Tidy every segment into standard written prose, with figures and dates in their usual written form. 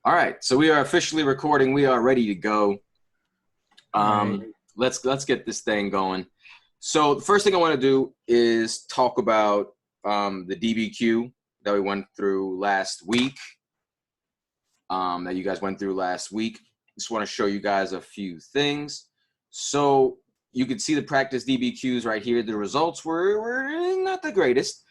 All right, so we are officially recording. We are ready to go. Right. Let's get this thing going. So the first thing I want to do is talk about the DBQ that we went through last week. That you guys went through last week. Just want to show you guys a few things. So you can see the practice DBQs right here. The results were not the greatest.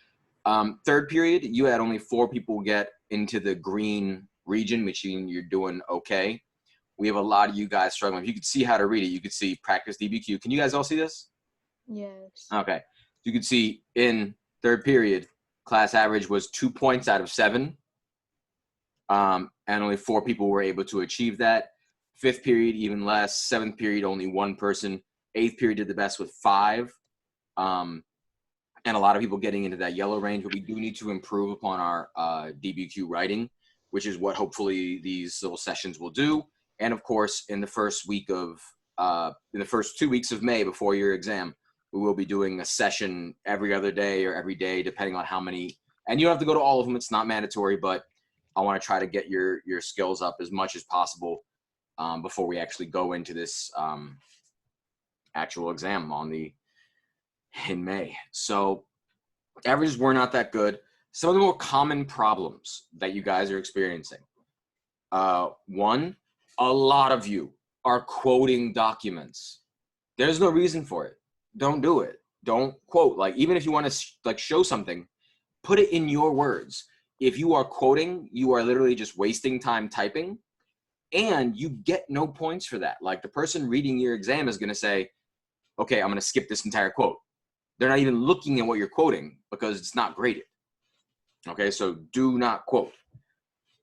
Third period, you had only 4 people get into the green region, which means you're doing okay. We have a lot of you guys struggling. If you could see how to read it, you could see practice DBQ. Can you guys all see this? Yes. Okay. You can see in third period, class average was 2 points out of 7. And only 4 people were able to achieve that. Fifth period, even less. Seventh period, only 1 person. Eighth period did the best with 5. And a lot of people getting into that yellow range, but we do need to improve upon our DBQ writing, which is what hopefully these little sessions will do. And of course, in the first 2 weeks of May before your exam, we will be doing a session every other day or every day, depending on how many. And you don't have to go to all of them. It's not mandatory, but I want to try to get your skills up as much as possible before we actually go into this actual exam in May. So averages were not that good. Some of the more common problems that you guys are experiencing. One, a lot of you are quoting documents. There's no reason for it. Don't do it. Don't quote. Like, even if you want to show something, put it in your words. If you are quoting, you are literally just wasting time typing, and you get no points for that. Like, the person reading your exam is going to say, okay, I'm going to skip this entire quote. They're not even looking at what you're quoting because it's not graded. Okay, so do not quote.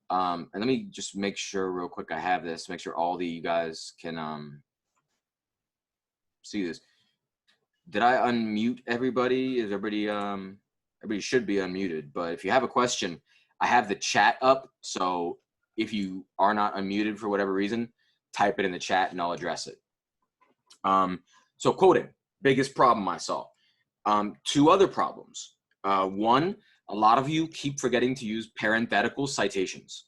And let me just make sure real quick I have this, make sure all the you guys can see this. Did I unmute everybody? Is everybody everybody should be unmuted, but if you have a question, I have the chat up, so if you are not unmuted for whatever reason, type it in the chat and I'll address it. So quoting, biggest problem I saw. 2 other problems. One, a lot of you keep forgetting to use parenthetical citations.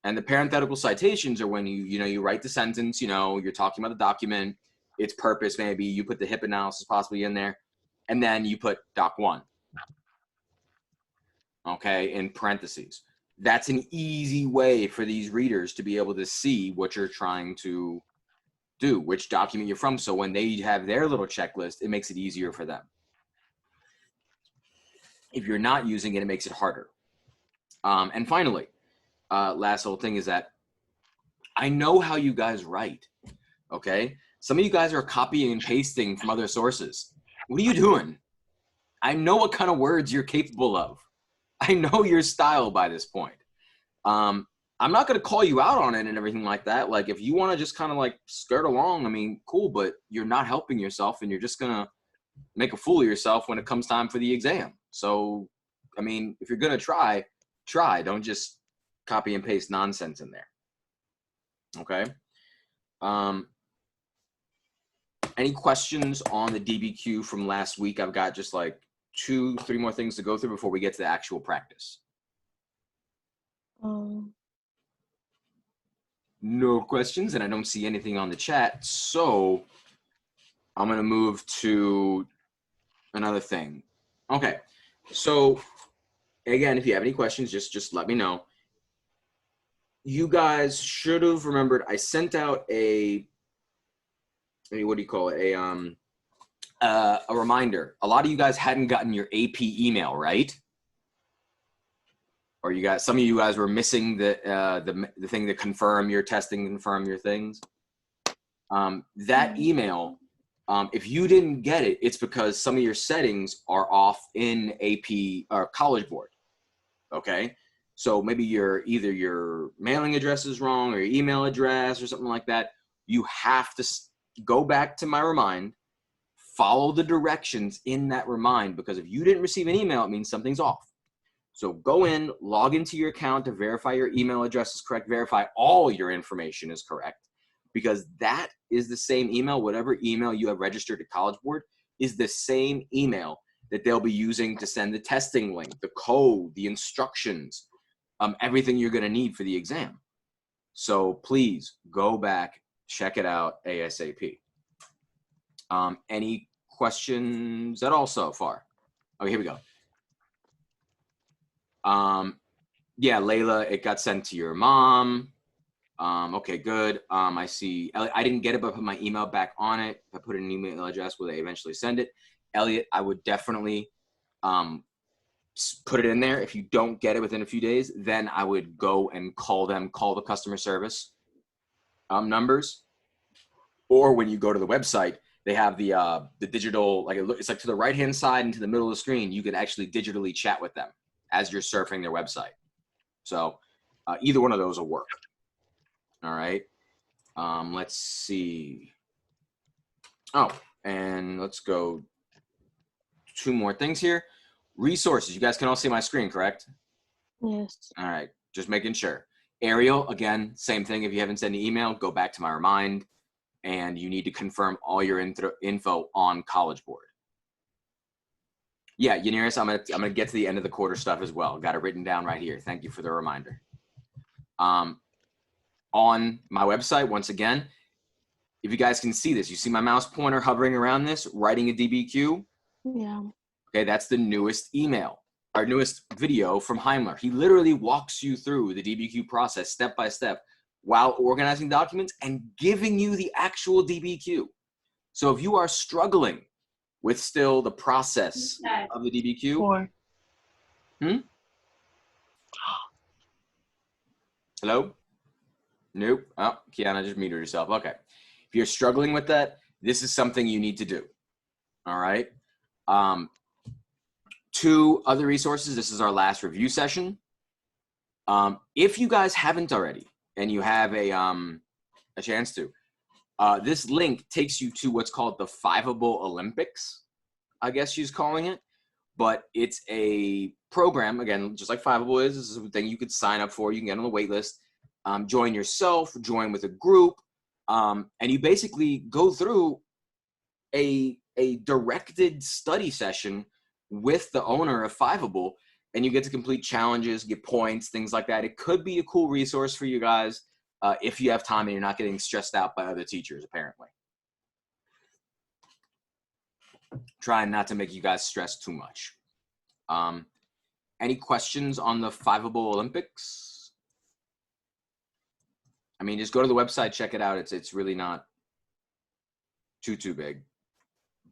And the parenthetical citations are when you write the sentence, you're talking about the document, its purpose, maybe you put the HIP analysis possibly in there, and then you put Doc 1, okay, in parentheses. That's an easy way for these readers to be able to see what you're trying to do, which document you're from, so when they have their little checklist, it makes it easier for them. If you're not using it, it makes it harder. And finally, last little thing is that I know how you guys write, okay? Some of you guys are copying and pasting from other sources. What are you doing? I know what kind of words you're capable of. I know your style by this point. I'm not going to call you out on it and everything like that. Like, if you want to just kind of like skirt along, I mean, cool, but you're not helping yourself and you're just going to make a fool of yourself when it comes time for the exam. So, I mean, if you're going to try. Don't just copy and paste nonsense in there. Okay? Any questions on the DBQ from last week? I've got just like 2-3 more things to go through before we get to the actual practice. No questions, and I don't see anything on the chat, so I'm going to move to another thing. Okay, so again, if you have any questions, just let me know. You guys should have remembered I sent out a reminder. A lot of you guys hadn't gotten your AP email, right? Or some of you guys were missing the thing to confirm your testing, confirm your things. That email, if you didn't get it, it's because some of your settings are off in AP or College Board. Okay, so maybe either your mailing address is wrong or your email address or something like that. You have to go back to my remind, follow the directions in that remind, because if you didn't receive an email, it means something's off. So go in, log into your account to verify your email address is correct, verify all your information is correct, because that is the same email, whatever email you have registered to College Board is the same email that they'll be using to send the testing link, the code, the instructions, everything you're going to need for the exam. So please go back, check it out ASAP. Any questions at all so far? Okay, here we go. Yeah, Layla, it got sent to your mom. Okay, good. I see. I didn't get it, but I put my email back on it. If I put in an email address, will they eventually send it? Elliot, I would definitely put it in there. If you don't get it within a few days, then I would go and call the customer service numbers. Or when you go to the website, they have the digital, like it's like to the right-hand side and to the middle of the screen, you can actually digitally chat with them as you're surfing their website. So either one of those will work. All right. Let's see. Oh, and let's go 2 more things here. Resources. You guys can all see my screen, correct? Yes. All right. Just making sure. Ariel, again, same thing. If you haven't sent an email, go back to my remind, and you need to confirm all your info on College Board. Yeah, Yanirus, I'm gonna get to the end of the quarter stuff as well. Got it written down right here. Thank you for the reminder. On my website, once again, if you guys can see this, you see my mouse pointer hovering around this, writing a DBQ? Yeah. Okay, that's the newest email, our newest video from Heimler. He literally walks you through the DBQ process step by step while organizing documents and giving you the actual DBQ. So if you are struggling with still the process of the DBQ. 4. Hello? Nope. Oh, Kiana just muted herself. Okay. If you're struggling with that, this is something you need to do. All right. 2 other resources. This is our last review session. If you guys haven't already, and you have a chance to, this link takes you to what's called the Fiveable Olympics, I guess she's calling it. But it's a program, again, just like Fiveable is. This is a thing you could sign up for. You can get on the wait list. Join yourself, join with a group, and you basically go through a directed study session with the owner of Fiveable, and you get to complete challenges, get points, things like that. It could be a cool resource for you guys if you have time and you're not getting stressed out by other teachers, apparently. Trying not to make you guys stress too much. Any questions on the Fiveable Olympics? I mean, just go to the website, check it out. It's really not too big,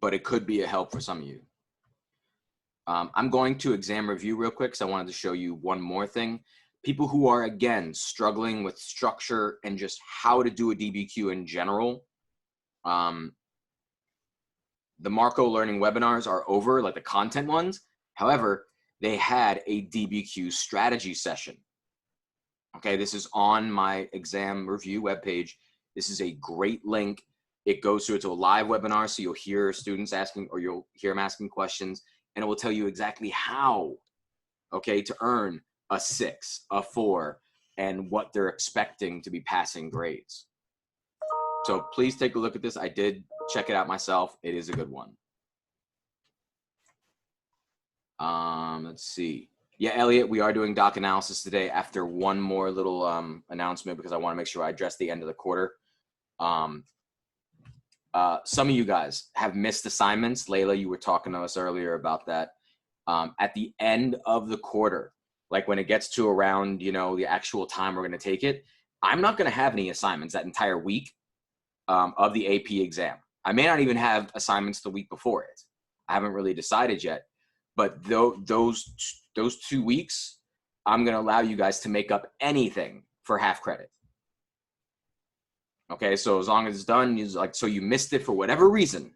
but it could be a help for some of you. I'm going to exam review real quick because I wanted to show you one more thing. People who are, again, struggling with structure and just how to do a DBQ in general. The Marco Learning webinars are over, like the content ones. However, they had a DBQ strategy session. Okay, this is on my exam review webpage. This is a great link. It goes through to a live webinar, so you'll hear students asking, or you'll hear them asking questions, and it will tell you exactly how, okay, to earn a 6, a 4, and what they're expecting to be passing grades. So please take a look at this. I did check it out myself. It is a good one. Let's see. Yeah, Elliot, we are doing doc analysis today after one more little announcement because I want to make sure I address the end of the quarter. Some of you guys have missed assignments. Layla, you were talking to us earlier about that. At the end of the quarter, like when it gets to around, you know, the actual time we're going to take it, I'm not going to have any assignments that entire week of the AP exam. I may not even have assignments the week before it. I haven't really decided yet. But those 2 weeks, I'm going to allow you guys to make up anything for half credit. Okay, so as long as it's done, so you missed it for whatever reason.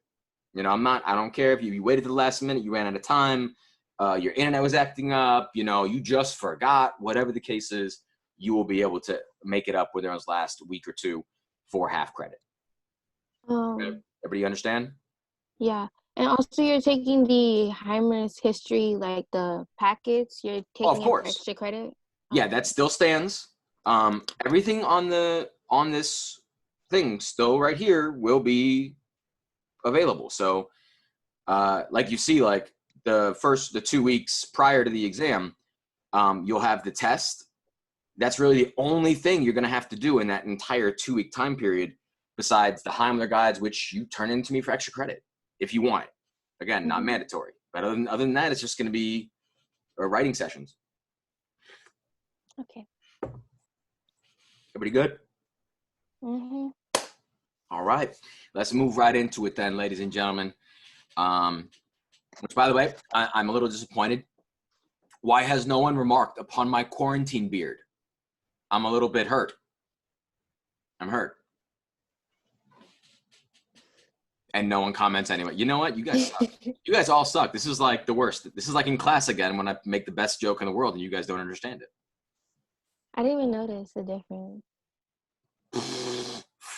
You know, I don't care if you waited to the last minute, you ran out of time, your internet was acting up, you know, you just forgot, whatever the case is, you will be able to make it up within those last week or 2 for half credit. Okay. Everybody understand? Yeah. And also you're taking the Heimler's history, like the packets, you're taking it for extra credit? Yeah, that still stands. Everything on this thing still right here will be available. So like you see, like the 2 weeks prior to the exam, you'll have the test, That's really the only thing you're going to have to do in that entire 2-week time period, besides the Heimler guides, which you turn into me for extra credit if you want it. Again, not mandatory. But other than that, it's just going to be writing sessions. Okay. Everybody good? Mm-hmm. All right. Let's move right into it then, ladies and gentlemen. Which, by the way, I'm a little disappointed. Why has no one remarked upon my quarantine beard? I'm a little bit hurt. I'm hurt. And no one comments anyway. You know what? You guys suck. You guys all suck. This is like the worst. This is like in class again when I make the best joke in the world and you guys don't understand it. I didn't even notice the difference.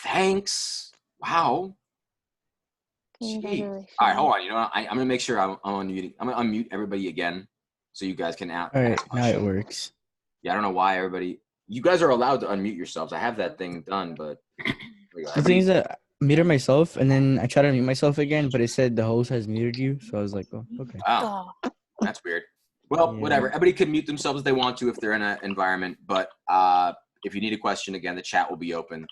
Thanks. Wow. Congratulations. All right, hold on. You know what? I'm gonna make sure I'm unmuting. I'm gonna unmute everybody again so you guys can out. All right, now it works. Yeah, I don't know why everybody. You guys are allowed to unmute yourselves. I have that thing done, but The thing is that I muted myself and then I tried to mute myself again, but it said the host has muted you. So I was like, oh, okay. Wow, that's weird. Well, whatever. Everybody can mute themselves if they want to if they're in an environment. But if you need a question, again, the chat will be open.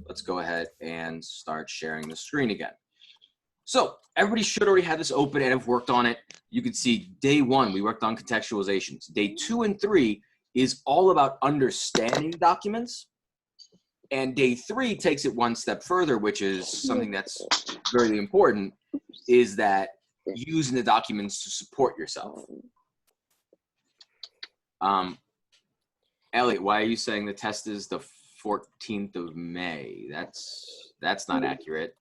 Let's go ahead and start sharing the screen again. So everybody should already have this open and have worked on it. You can see day 1, we worked on contextualizations. Day 2 and 3 is all about understanding documents. And day 3 takes it one step further, which is something that's very important, is that using the documents to support yourself. Elliot, why are you saying the test is the 14th of May? That's not accurate.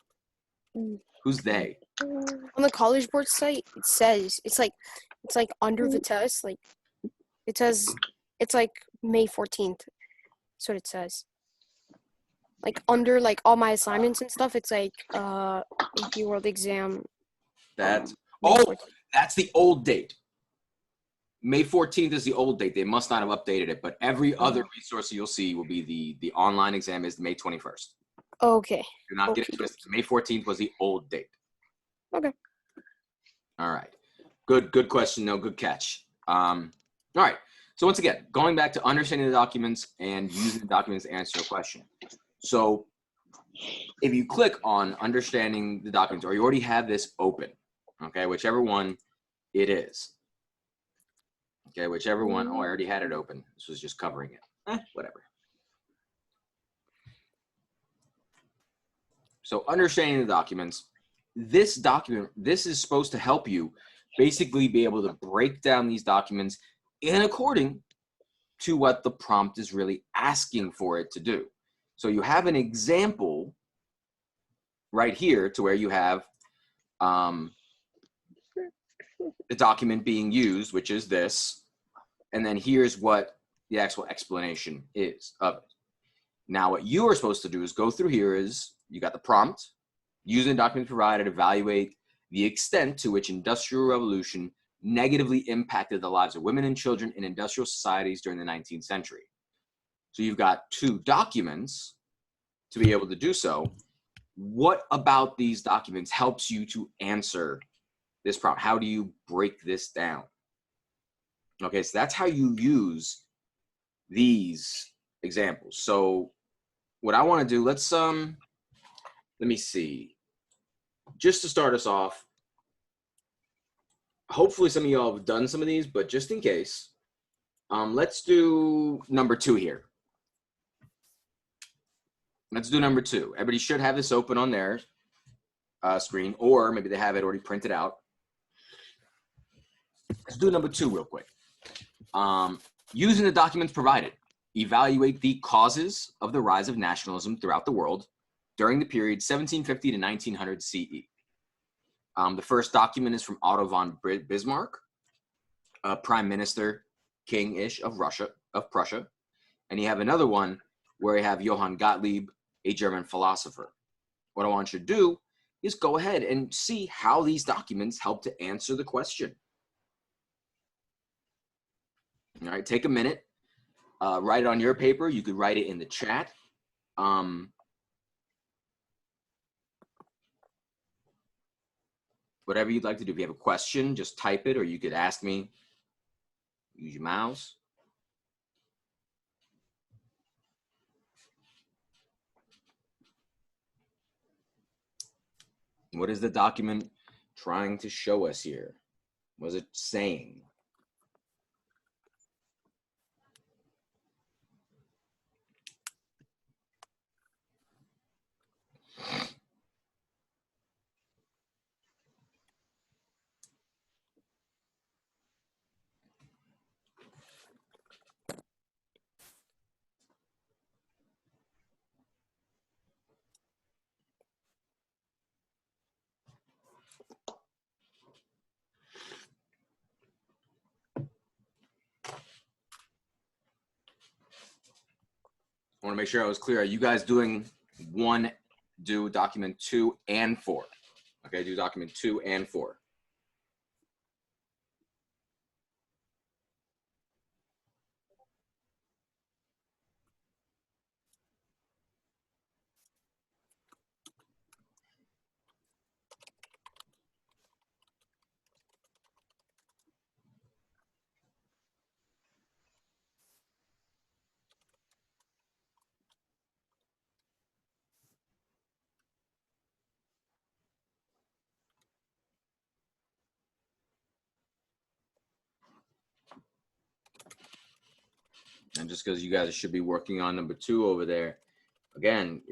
Who's they? On the College Board site, it says it's like under the test, like it says it's like May 14th. That's what it says. Like under like all my assignments and stuff, it's like AP World Exam. That's the old date. May 14th is the old date. They must not have updated it, but every other resource you'll see will be the online exam is May 21st. Okay. Do not get it twisted. May 14th was the old date. Okay. All right. Good question. No, good catch. All right. So once again, going back to understanding the documents and using the documents to answer a question. So if you click on understanding the documents, or you already have this open, okay, whichever one it is. Okay, whichever one. Oh, I already had it open. This was just covering it. Whatever. So understanding the documents, this is supposed to help you basically be able to break down these documents in according to what the prompt is really asking for it to do. So you have an example right here to where you have the document being used, which is this, and then here's what the actual explanation is of it. Now what you are supposed to do is go through here is, you got the prompt, using the documents provided, evaluate the extent to which Industrial Revolution negatively impacted the lives of women and children in industrial societies during the 19th century. So you've got 2 documents to be able to do so. What about these documents helps you to answer this prompt? How do you break this down? Okay, so that's how you use these examples. So what I want to do, let's let me see. Just to start us off, hopefully some of y'all have done some of these, but just in case, let's do number 2 here. Let's do number 2. Everybody should have this open on their screen, or maybe they have it already printed out. Let's do number 2 real quick. Using the documents provided, evaluate the causes of the rise of nationalism throughout the world during the period 1750 to 1900 CE. The first document is from Otto von Bismarck, a prime minister, king-ish of Prussia. And you have another one where you have Johann Gottlieb, a German philosopher. What I want you to do is go ahead and see how these documents help to answer the question. All right, take a minute, write it on your paper. You could write it in the chat. Whatever you'd like to do. If you have a question, just type it, or you could ask me. Use your mouse. What is the document trying to show us here? What is it saying? I want to make sure I was clear. Are you guys doing do document 2 and 4? Okay, do document 2 and 4. And just because you guys should be working on number 2 over there, again,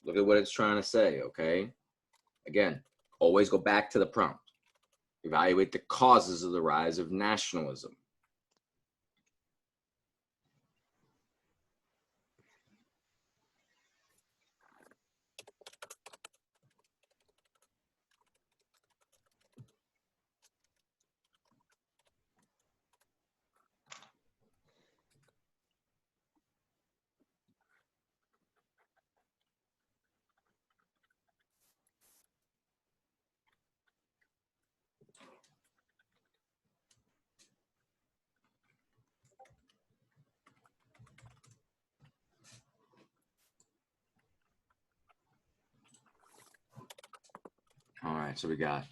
look at what it's trying to say, okay? Again, always go back to the prompt. Evaluate the causes of the rise of nationalism. All right, so we got,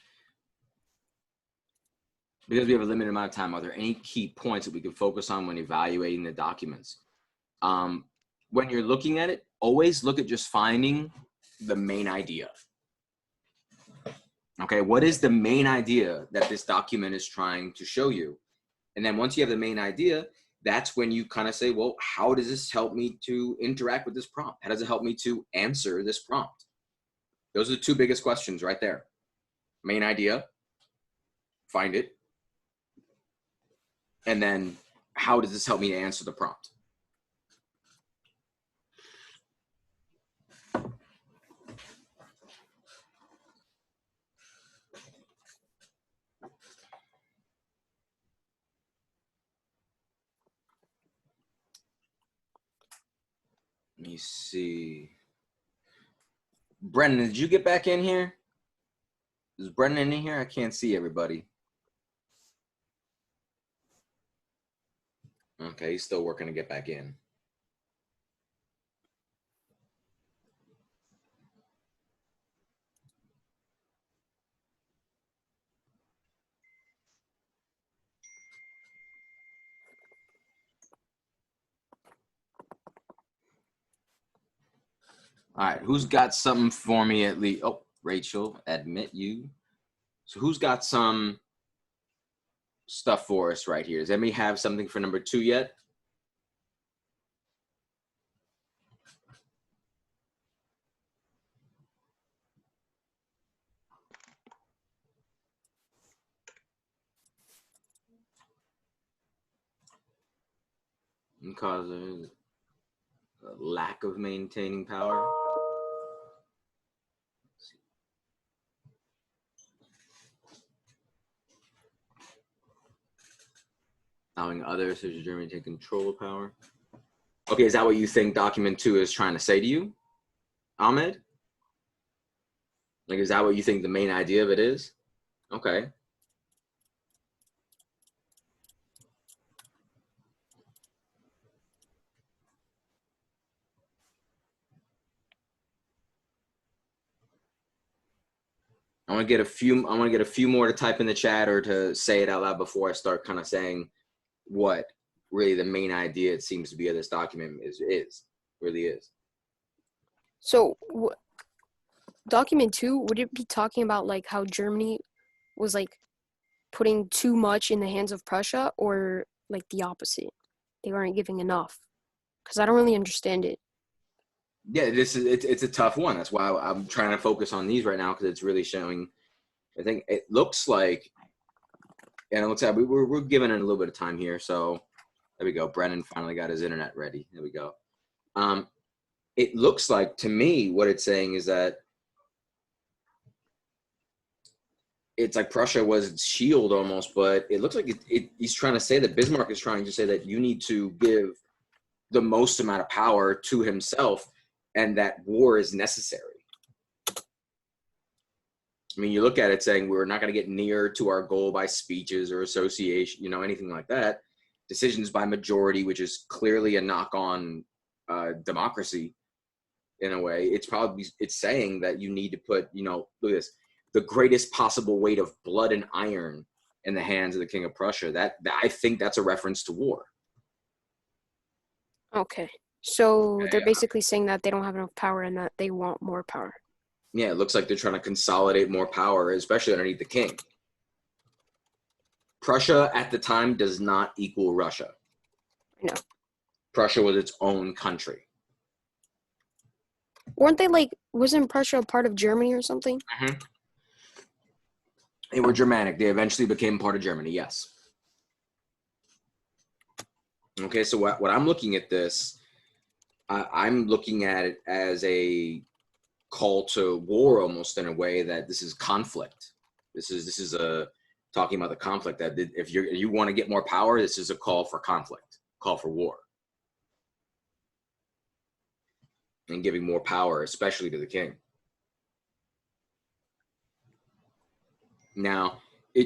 because we have a limited amount of time, are there any key points that we can focus on when evaluating the documents? When you're looking at it, always look at just finding the main idea. Okay, what is the main idea that this document is trying to show you? And then once you have the main idea, that's when you kind of say, well, how does this help me to interact with this prompt? How does it help me to answer this prompt? Those are the 2 biggest questions right there. Main idea, find it. And then how does this help me to answer the prompt? Let me see. Brendan, did you get back in here? Is Brendan in here? I can't see everybody. Okay, he's still working to get back in. All right, who's got something for me at least? Oh, Rachel, admit you. So who's got some stuff for us right here? Does anybody have something for number 2 yet? Because of a lack of maintaining power. Allowing others such as Germany to take control of power. Okay, is that what you think document 2 is trying to say to you, Ahmed? Like, is that what you think the main idea of it is? Okay. I want to get a few more to type in the chat or to say it out loud before I start kind of saying what really the main idea it seems to be of this document really is. So document 2, would it be talking about like how Germany was like putting too much in the hands of Prussia, or like the opposite? They weren't giving enough? Because I don't really understand it. Yeah, it's a tough one. That's why I'm trying to focus on these right now, because it's really showing. I think it looks like, and it looks like we're giving it a little bit of time here. So there we go. Brennan finally got his internet ready. There we go. It looks like, to me, what it's saying is that it's like Prussia was its shield almost, but it looks like he's trying to say that Bismarck is trying to say that you need to give the most amount of power to himself, and that war is necessary. I mean, you look at it saying we're not going to get near to our goal by speeches or association, you know, anything like that. Decisions by majority, which is clearly a knock on democracy in a way. It's saying that you need to put, you know, look at this, the greatest possible weight of blood and iron in the hands of the King of Prussia. That I think that's a reference to war. Okay. So they're basically saying that they don't have enough power and that they want more power. Yeah, it looks like they're trying to consolidate more power, especially underneath the king. Prussia at the time does not equal Russia. No. Prussia was its own country. Wasn't Prussia a part of Germany or something? Mm-hmm. They were Germanic. They eventually became part of Germany, yes. Okay, so what I'm looking at this, I'm looking at it as a call to war, almost, in a way that this is conflict. This is a talking about the conflict, that if you want to get more power, this is a call for conflict, call for war, and giving more power, especially to the king. Now,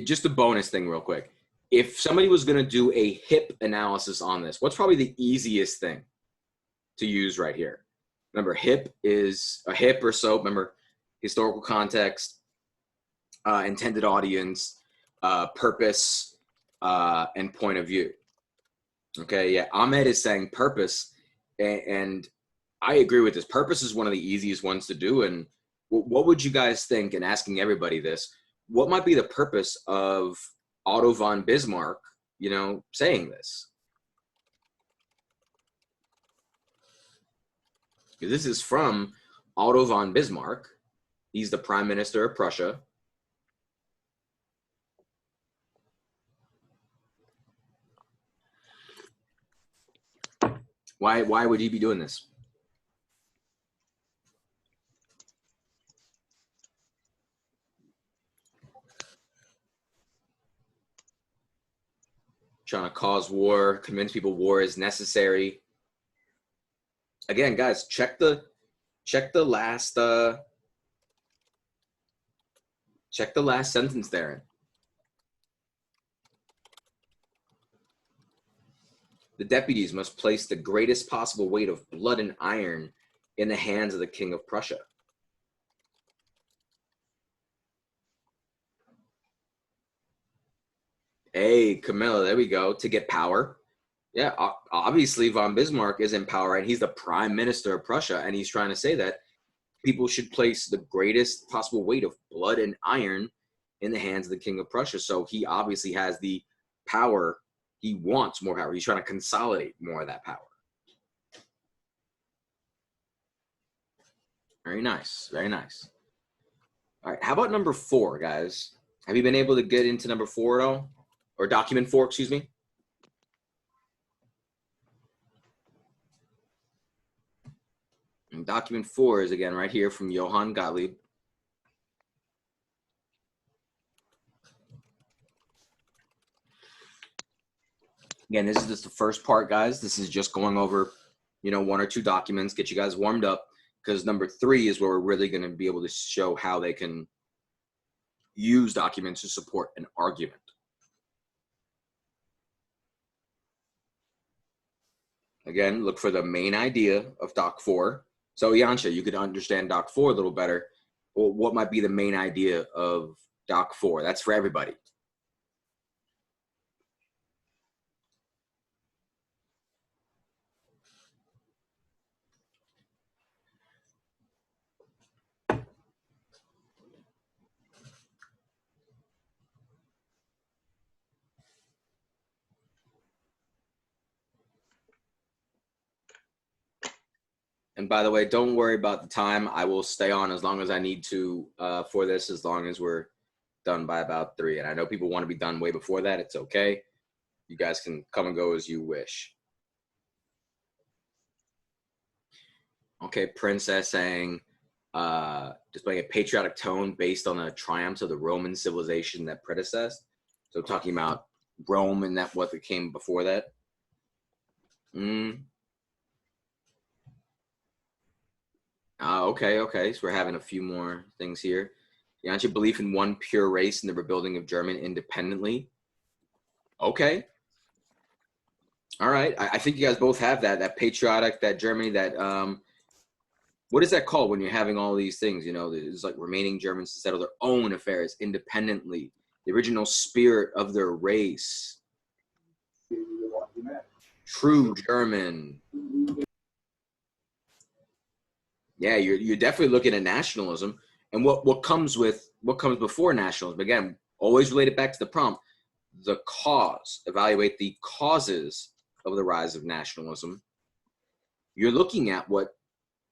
just a bonus thing real quick. If somebody was going to do a HIP analysis on this, what's probably the easiest thing to use right here? Remember, HIP is a HIP or SOAP. Remember, historical context, intended audience, purpose, and point of view. Okay, yeah, Ahmed is saying purpose, and I agree with this. Purpose is one of the easiest ones to do. And what would you guys think, and asking everybody this, what might be the purpose of Otto von Bismarck, you know, saying this? This is from Otto von Bismarck. He's the Prime Minister of Prussia. Why would he be doing this? Trying to cause war, convince people war is necessary. Again, guys, check the last sentence there. The deputies must place the greatest possible weight of blood and iron in the hands of the King of Prussia. Hey, Camilla, there we go. To get power. Yeah, obviously von Bismarck is in power, right? He's the Prime Minister of Prussia, and he's trying to say that people should place the greatest possible weight of blood and iron in the hands of the King of Prussia. So he obviously has the power. He wants more power. He's trying to consolidate more of that power. Very nice. Very nice. All right. How about number 4, guys? Have you been able to get into number 4 at all? Or document 4, excuse me? And document 4 is, again, right here from Johann Gottlieb. Again, this is just the first part, guys. This is just going over, you know, 1 or 2 documents, get you guys warmed up, because number 3 is where we're really going to be able to show how they can use documents to support an argument. Again, look for the main idea of Doc 4. So, Yansha, you could understand Doc 4 a little better. Well, what might be the main idea of Doc 4? That's for everybody. And by the way, don't worry about the time. I will stay on as long as I need to for this, as long as we're done by about 3. And I know people want to be done way before that. It's okay. You guys can come and go as you wish. Okay, Princess saying, displaying a patriotic tone based on the triumphs of the Roman civilization that predecessed. So talking about Rome and that what came before that. Okay. So we're having a few more things here. Aren't your belief in one pure race and the rebuilding of German independently? Okay. All right. I think you guys both have that patriotic, that Germany, that what is that called when you're having all these things? You know, it's like remaining Germans to settle their own affairs independently. The original spirit of their race. True German. Yeah, you're definitely looking at nationalism, and what comes before nationalism. Again, always relate it back to the prompt. The cause. Evaluate the causes of the rise of nationalism. You're looking at what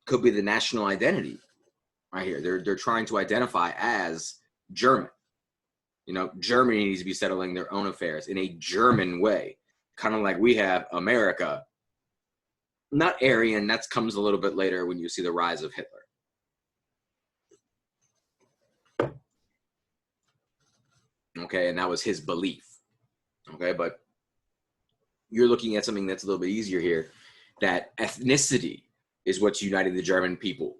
could be the national identity right here. They're trying to identify as German. You know, Germany needs to be settling their own affairs in a German way, kind of like we have America. Not Aryan, that comes a little bit later when you see the rise of Hitler. Okay, and that was his belief. Okay, but you're looking at something that's a little bit easier here, that ethnicity is what's uniting the German people.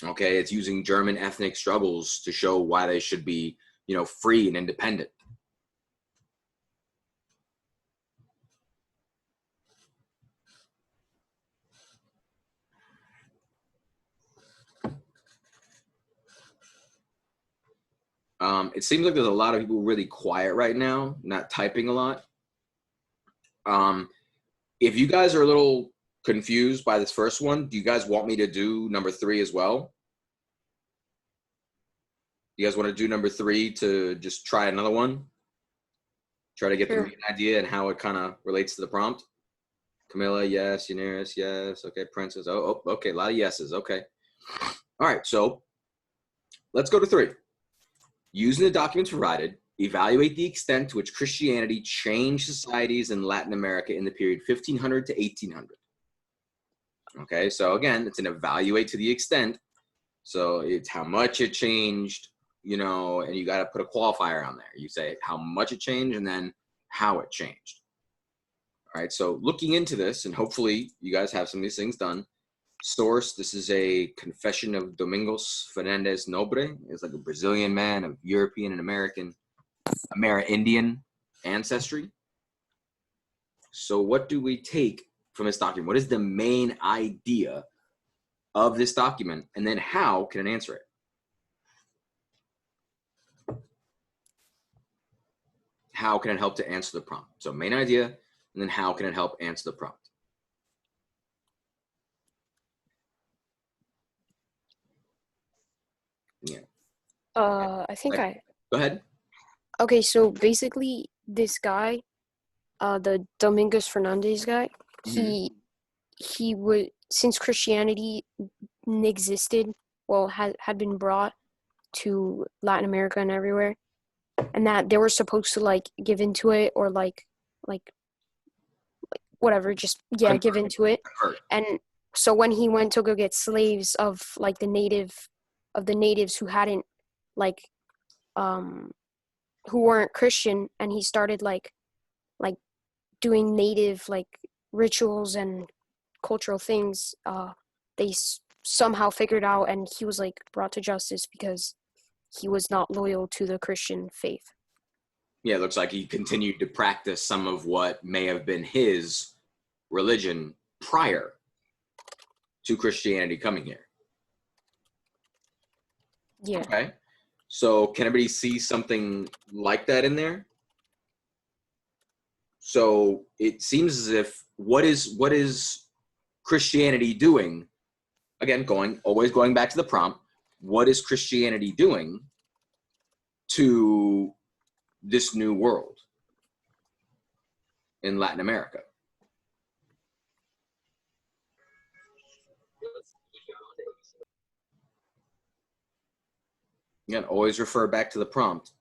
Okay, it's using German ethnic struggles to show why they should be, you know, free and independent. It seems like there's a lot of people really quiet right now, not typing a lot. If you guys are a little confused by this first one, do you guys want me to do number 3 as well? You guys want to do number 3 to just try another one? Try to get the main idea and how it kind of relates to the prompt? Camilla, yes. Uneris, yes. Okay, Princess. Oh, okay. A lot of yeses. Okay. All right, so let's go to 3. Using the documents provided, evaluate the extent to which Christianity changed societies in Latin America in the period 1500 to 1800. Okay, so again, it's an evaluate to the extent. So it's how much it changed, you know, and you got to put a qualifier on there. You say how much it changed and then how it changed. All right, so looking into this, and hopefully you guys have some of these things done. Source, this is a confession of Domingos Fernandes Nobre. It's like a Brazilian man of European and American, Amerindian ancestry. So what do we take from this document? What is the main idea of this document? And then how can it answer it? How can it help to answer the prompt? So main idea, and then how can it help answer the prompt? Yeah. I think Go ahead. Okay, so basically this guy, the Domingos Fernandez guy, he would, since Christianity existed, well, had been brought to Latin America and everywhere, and that they were supposed to like give into it or like whatever, just give into it. And so when he went to go get slaves of like the natives who hadn't like who weren't Christian, and he started like doing native like rituals and cultural things, they somehow figured out, and he was like brought to justice because he was not loyal to the Christian faith. Yeah, it looks like he continued to practice some of what may have been his religion prior to Christianity coming here. Yeah. Okay. So can everybody see something like that in there? So it seems as if what is Christianity doing? Again, always going back to the prompt. What is Christianity doing to this new world in Latin America? Again, always refer back to the prompt.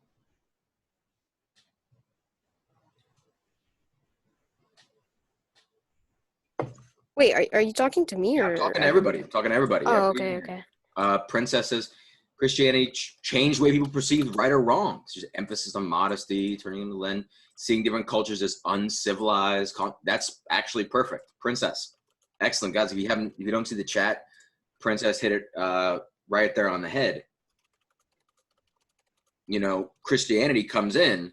Wait, are you talking to me or? I'm talking to everybody. I'm talking to everybody. Oh, okay, okay. Princesses, Christianity changed the way people perceive right or wrong. There's emphasis on modesty, turning into Len, seeing different cultures as uncivilized. That's actually perfect. Princess, excellent, guys. If you don't see the chat, Princess hit it right there on the head. You know, Christianity comes in,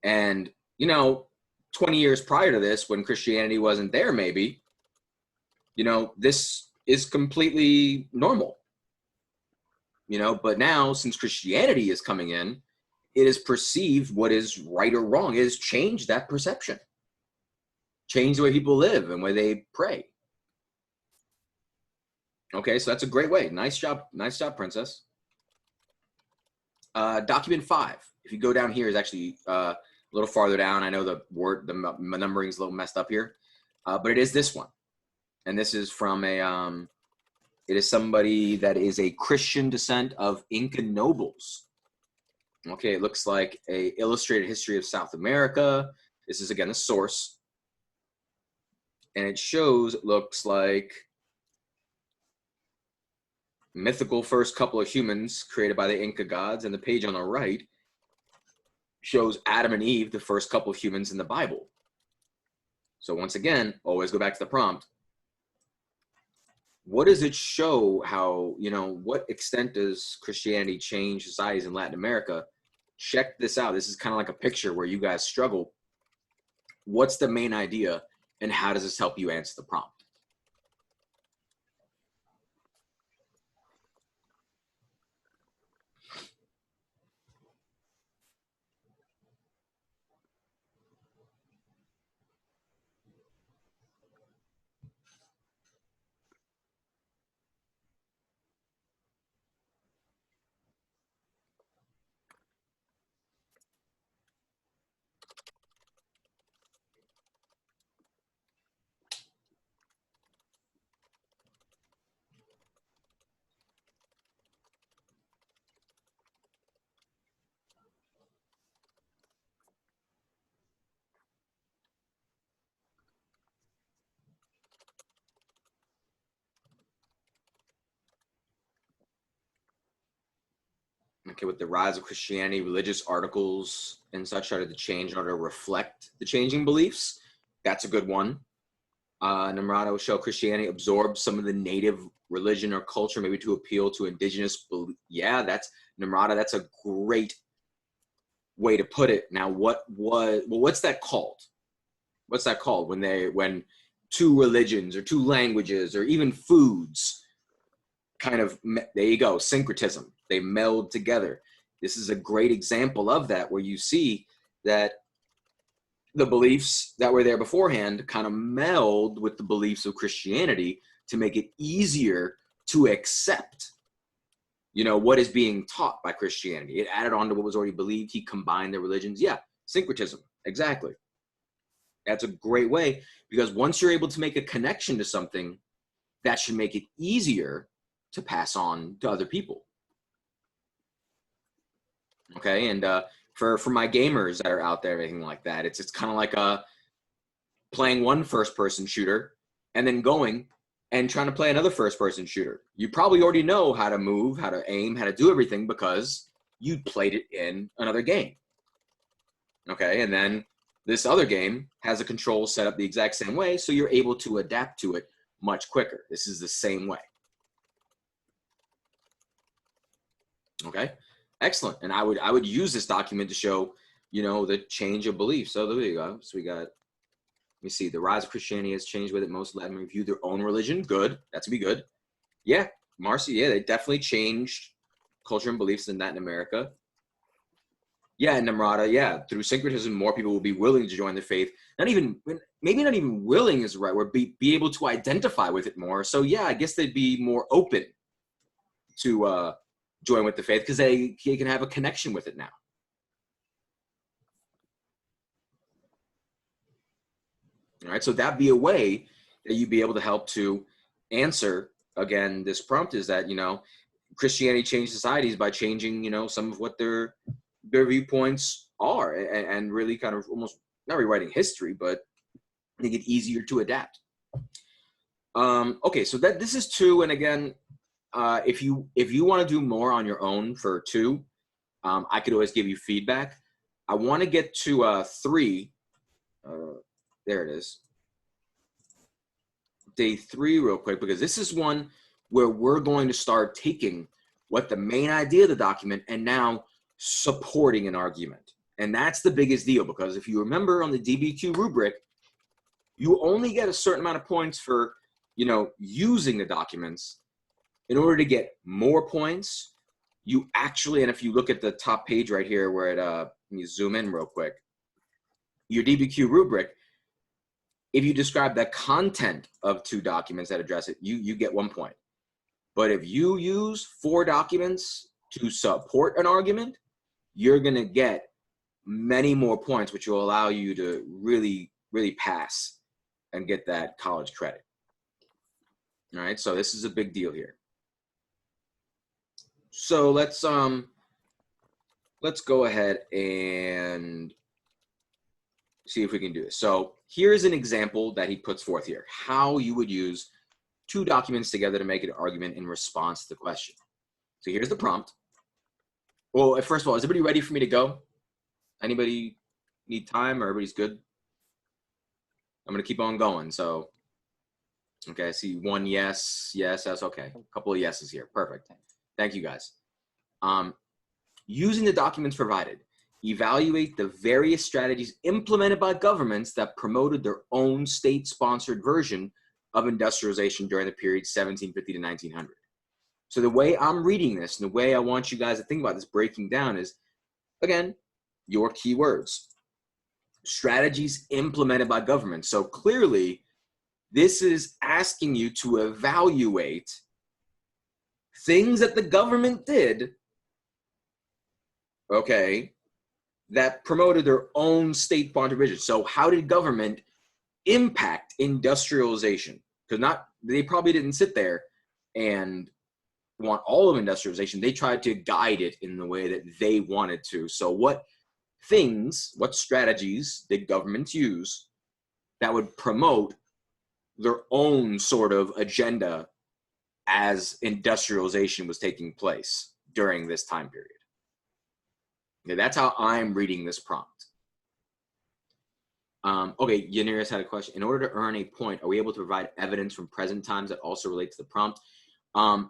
and 20 years prior to this, when Christianity wasn't there, maybe, this is completely normal. But now, since Christianity is coming in, it is perceived what is right or wrong. It has changed that perception, changed the way people live and the way they pray. Okay, so that's a great way. Nice job, Princess. Document 5. If you go down here, is actually a little farther down. I know the numbering is a little messed up here, but it is this one, and this is from it is somebody that is a Christian descent of Inca nobles. Okay, it looks like a illustrated history of South America. This is, again, a source. And it shows, it looks like mythical first couple of humans created by the Inca gods. And the page on the right shows Adam and Eve, the first couple of humans in the Bible. So once again, always go back to the prompt. What does it show how, what extent does Christianity change societies in Latin America? Check this out. This is kind of like a picture where you guys struggle. What's the main idea, and how does this help you answer the prompt? Okay, with the rise of Christianity, religious articles and such started to change in order to reflect the changing beliefs. That's a good one. Namrata will show Christianity absorbed some of the native religion or culture, maybe to appeal to indigenous belief. Yeah, that's Namrata. That's a great way to put it. Now, what's that called? What's that called when two religions or two languages or even foods kind of, there you go, syncretism. They meld together. This is a great example of that, where you see that the beliefs that were there beforehand kind of meld with the beliefs of Christianity to make it easier to accept, what is being taught by Christianity. It added on to what was already believed. He combined the religions. Yeah, syncretism, exactly. That's a great way, because once you're able to make a connection to something, that should make it easier to pass on to other people. Okay, and for my gamers that are out there, anything like that, it's kind of like playing one first-person shooter and then going and trying to play another first-person shooter. You probably already know how to move, how to aim, how to do everything because you played it in another game. Okay, and then this other game has a control set up the exact same way, so you're able to adapt to it much quicker. This is the same way. Okay, excellent. And I would use this document to show, the change of belief. So there you go. So we got, let me see, the rise of Christianity has changed with it. Most Latin review their own religion. Good. That's gonna be good. Yeah, Marcy. Yeah, they definitely changed culture and beliefs in Latin America. Yeah, and Namrata. Yeah, through syncretism, more people will be willing to join the faith. Maybe not even willing is the right word. Be able to identify with it more. So yeah, I guess they'd be more open to join with the faith because they can have a connection with it now. All right, so that'd be a way that you'd be able to help to answer again, this prompt is that, Christianity changed societies by changing, some of what their viewpoints are, and really kind of almost not rewriting history, but make it easier to adapt. Okay, so this is 2, and again, if you want to do more on your own for 2, I could always give you feedback. I want to get to 3. There it is. Day 3 real quick, because this is one where we're going to start taking what the main idea of the document and now supporting an argument. And that's the biggest deal, because if you remember on the DBQ rubric, you only get a certain amount of points for, using the documents. In order to get more points, you actually, and if you look at the top page right here where it, let me zoom in real quick, your DBQ rubric, if you describe the content of 2 documents that address it, you get 1 point. But if you use 4 documents to support an argument, you're going to get many more points, which will allow you to really, really pass and get that college credit. All right, so this is a big deal here. So let's go ahead and see if we can do this. So here's an example that he puts forth here, how you would use 2 documents together to make an argument in response to the question. So here's the prompt. Well, first of all, is everybody ready for me to go? Anybody need time, or everybody's good? I'm gonna keep on going. So, okay, I see 1 yes, that's okay. A couple of yeses here, perfect. Thank you guys. Using the documents provided, evaluate the various strategies implemented by governments that promoted their own state-sponsored version of industrialization during the period 1750 to 1900. So the way I'm reading this, and the way I want you guys to think about this breaking down is, again, your keywords. Strategies implemented by governments. So clearly, this is asking you to evaluate things that the government did, okay, that promoted their own state-sponsored vision. So how did government impact industrialization? Because they probably didn't sit there and want all of industrialization. They tried to guide it in the way that they wanted to. So what strategies did governments use that would promote their own sort of agenda as industrialization was taking place during this time period? Okay, that's how I'm reading this prompt. Okay, Yanira's had a question. In order to earn a point, are we able to provide evidence from present times that also relate to the prompt?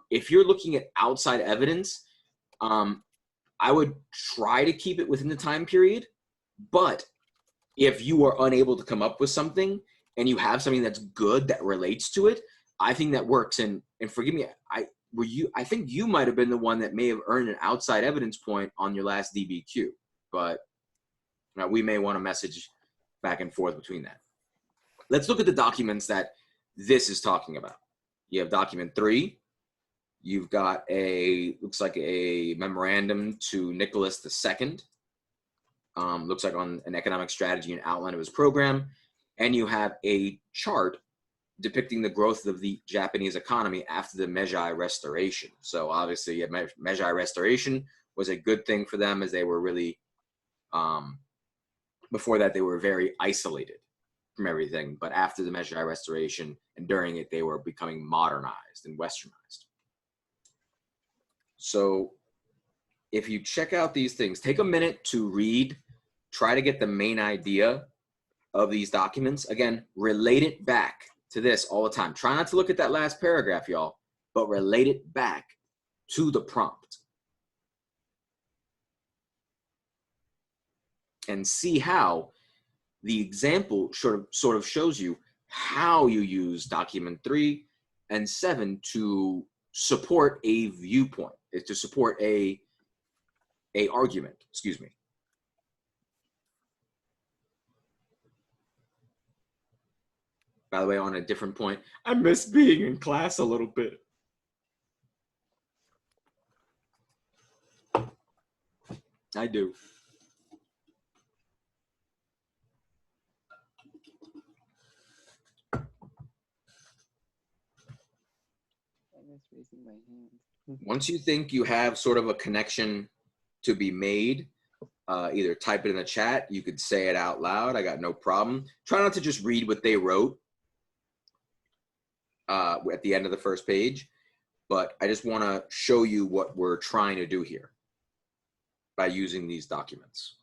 If you're looking at outside evidence, I would try to keep it within the time period, but if you are unable to come up with something and you have something that's good that relates to it, I think that works. And forgive me, I think you might have been the one that may have earned an outside evidence point on your last DBQ, but we may want to message back and forth between that. Let's look at the documents that this is talking about. You have document 3. You've got looks like a memorandum to Nicholas II. Looks like on an economic strategy and outline of his program. And you have a chart depicting the growth of the Japanese economy after the Meiji Restoration. So obviously, Meiji Restoration was a good thing for them, as they were really, before that, they were very isolated from everything. But after the Meiji Restoration and during it, they were becoming modernized and westernized. So if you check out these things, take a minute to read, try to get the main idea of these documents. Again, relate it back to this all the time. Try not to look at that last paragraph, y'all, but relate it back to the prompt. And see how the example sort of shows you how you use document 3 and 7 to support a viewpoint, to support a argument, excuse me. By the way, on a different point, I miss being in class a little bit. I do. raising my hand. Once you think you have sort of a connection to be made, either type it in the chat. You could say it out loud. I got no problem. Try not to just read what they wrote at the end of the first page, but I just want to show you what we're trying to do here by using these documents.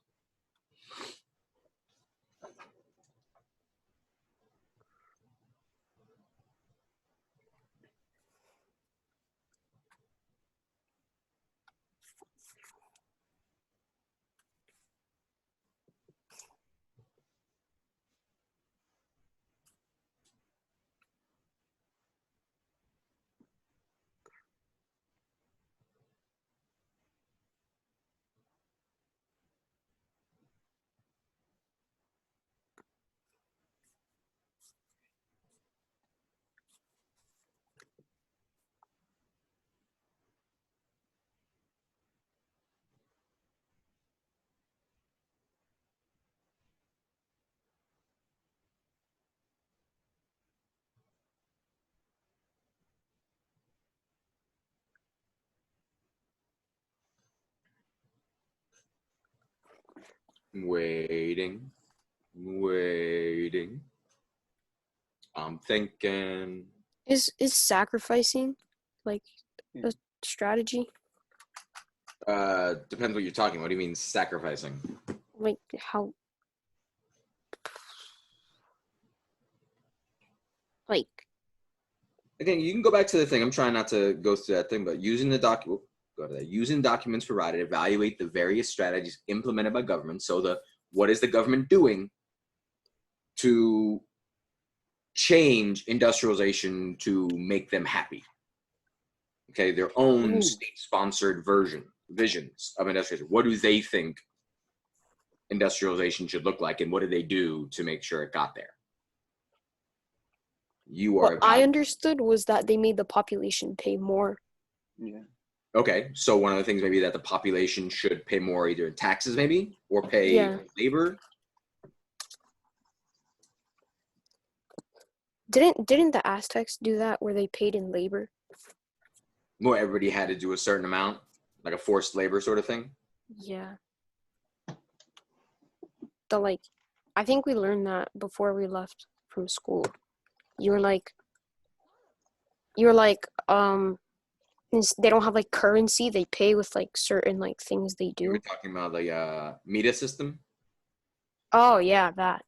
Waiting. I'm thinking. Is sacrificing like a strategy? Depends what you're talking. What do you mean sacrificing? Like how? Like. Again, you can go back to the thing. I'm trying not to go through that thing, but using the document. Go to that. Using documents provided, evaluate the various strategies implemented by government. So what is the government doing to change industrialization to make them happy? Okay, their own state-sponsored visions of industrialization. What do they think industrialization should look like, and what do they do to make sure it got there? What I understood was that they made the population pay more. Yeah. Okay, so one of the things maybe that the population should pay more either in taxes maybe, or pay labor. Didn't the Aztecs do that where they paid in labor? Well, everybody had to do a certain amount, like a forced labor sort of thing. Yeah. I think we learned that before we left from school. You were like, they don't have like currency. They pay with like certain like things they do. You were talking about the META system. Oh yeah, that.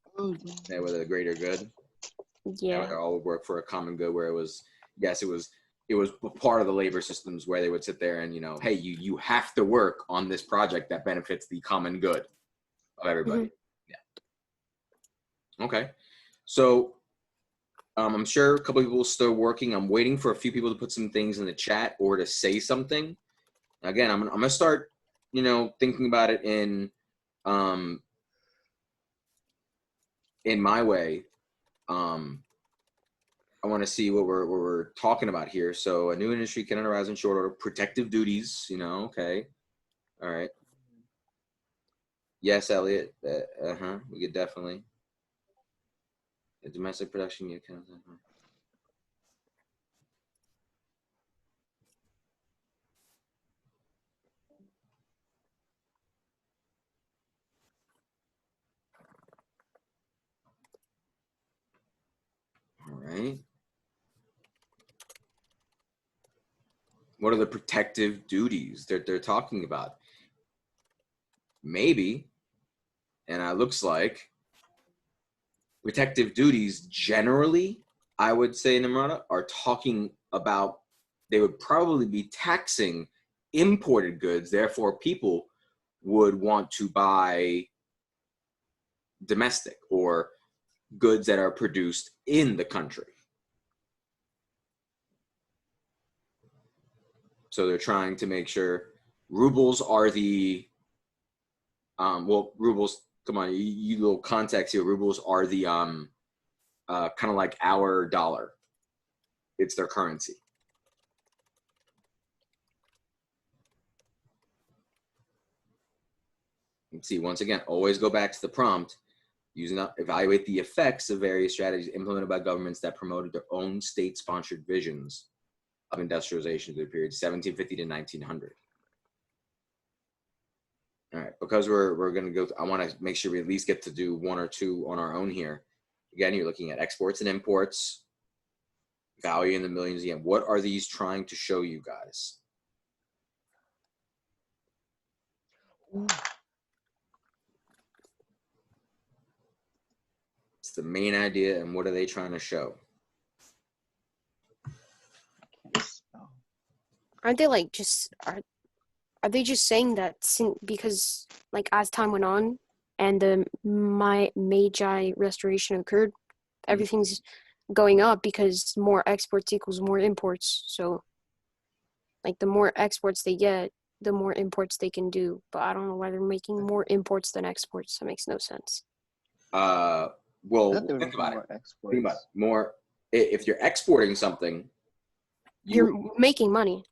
Yeah, with a greater good. Yeah. They all would work for a common good, where it was part of the labor systems where they would sit there and hey, you have to work on this project that benefits the common good of everybody. Mm-hmm. Yeah. Okay, so. I'm sure a couple of people are still working. I'm waiting for a few people to put some things in the chat or to say something. Again, I'm gonna start, thinking about it in my way. I want to see what we're talking about here. So a new industry can arise in short order. Protective duties, okay, all right. Yes, Elliot. We could definitely. The domestic production you can. All right. What are the protective duties that they're talking about? Maybe, and it looks like protective duties generally, I would say, Namrata, are talking about, they would probably be taxing imported goods. Therefore, people would want to buy domestic or goods that are produced in the country. So they're trying to make sure rubles are the, rubles, come on, you little context here, rubles are the, kind of like our dollar. It's their currency. You see, once again, always go back to the prompt. Evaluate the effects of various strategies implemented by governments that promoted their own state-sponsored visions of industrialization through the period 1750 to 1900. All right, because we're going to go, I want to make sure we at least get to do one or two on our own here. Again, you're looking at exports and imports, value in the millions again. What are these trying to show you guys? It's the main idea, and what are they trying to show? Aren't they like just are they just saying that because like as time went on and the Meiji Restoration occurred, everything's going up because more exports equals more imports. So like the more exports they get, the more imports they can do. But I don't know why they're making more imports than exports. That makes no sense. Well, think about it. Think about it. More, if you're exporting something, you're making money.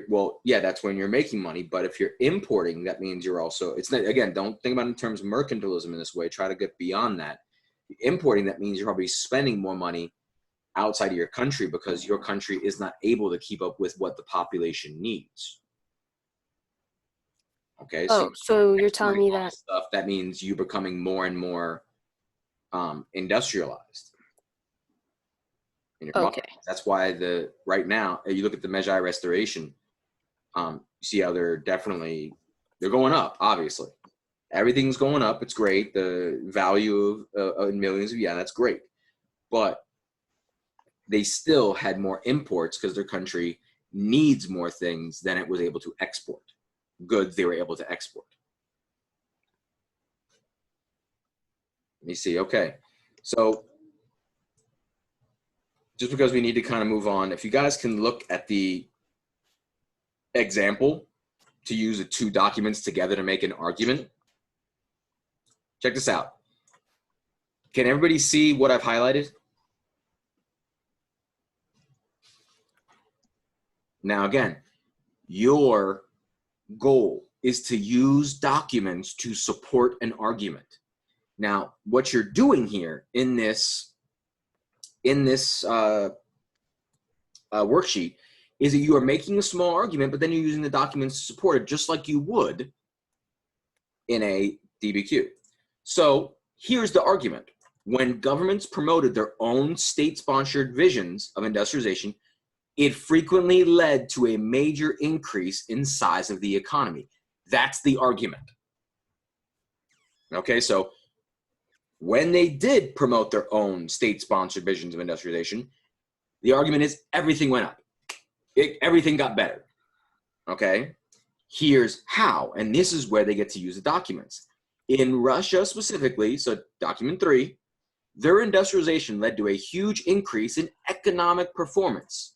Well, yeah, that's when you're making money. But if you're importing, that means you're also, it's not, again, don't think about it in terms of mercantilism in this way. Try to get beyond that. Importing, that means you're probably spending more money outside of your country because your country is not able to keep up with what the population needs. Okay. So you're telling me that stuff, that means you becoming more and more industrialized. In your okay. That's why right now, you look at the Meiji Restoration, you see how they're going up, obviously. Everything's going up. It's great. The value of millions of, yeah, that's great. But they still had more imports because their country needs more things than it was able to export. Goods they were able to export. Let me see. Okay. So just because we need to kind of move on, if you guys can look at the example to use the two documents together to make an argument. Check this out. Can everybody see what I've highlighted? Now, again, your goal is to use documents to support an argument. Now, what you're doing here in this worksheet is that you are making a small argument, but then you're using the documents to support it just like you would in a DBQ. So here's the argument. When governments promoted their own state-sponsored visions of industrialization, it frequently led to a major increase in size of the economy. That's the argument. Okay, so when they did promote their own state-sponsored visions of industrialization, the argument is everything went up. Everything got better. Okay, here's how, and this is where they get to use the documents. In Russia specifically, so document 3, their industrialization led to a huge increase in economic performance.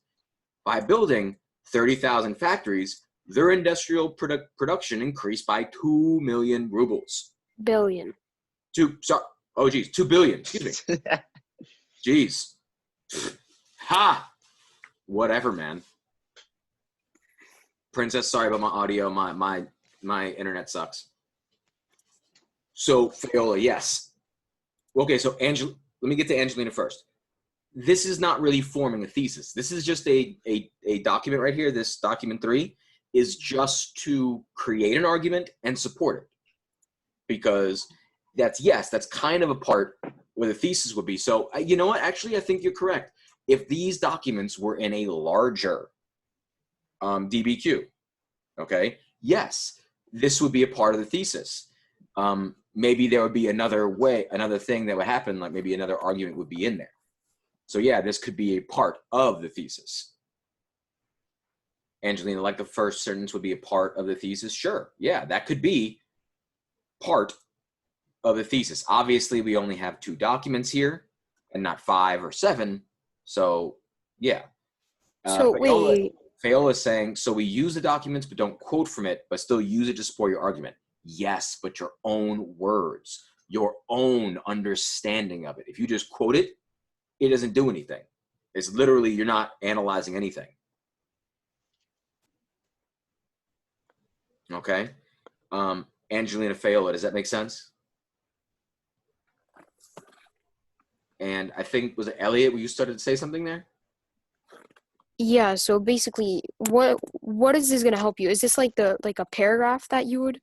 By building 30,000 factories, their industrial production increased by 2 million rubles. Billion. 2 billion, excuse me. Jeez. Ha! Whatever, man. Princess, sorry about my audio. My internet sucks. So, Fayola, yes. Okay, so let me get to Angelina first. This is not really forming a thesis. This is just a document right here. This document 3 is just to create an argument and support it. Because that's kind of a part where the thesis would be. So, you know what? Actually, I think you're correct. If these documents were in a larger DBQ, okay, yes, this would be a part of the thesis. Maybe there would be another thing that would happen, like maybe another argument would be in there. So yeah, this could be a part of the thesis. Angelina, like the first sentence would be a part of the thesis. Sure, yeah, that could be part of the thesis. Obviously, we only have 2 documents here and not 5 or 7. So yeah. So wait. Fayola is saying, so we use the documents but don't quote from it, but still use it to support your argument. Yes, but your own words, your own understanding of it. If you just quote it, it doesn't do anything. It's literally, you're not analyzing anything. Okay? Angelina, Fayola, does that make sense? And I think, was it Elliot where you started to say something there? Yeah, so basically, what is this gonna help you? Is this like a paragraph that you would?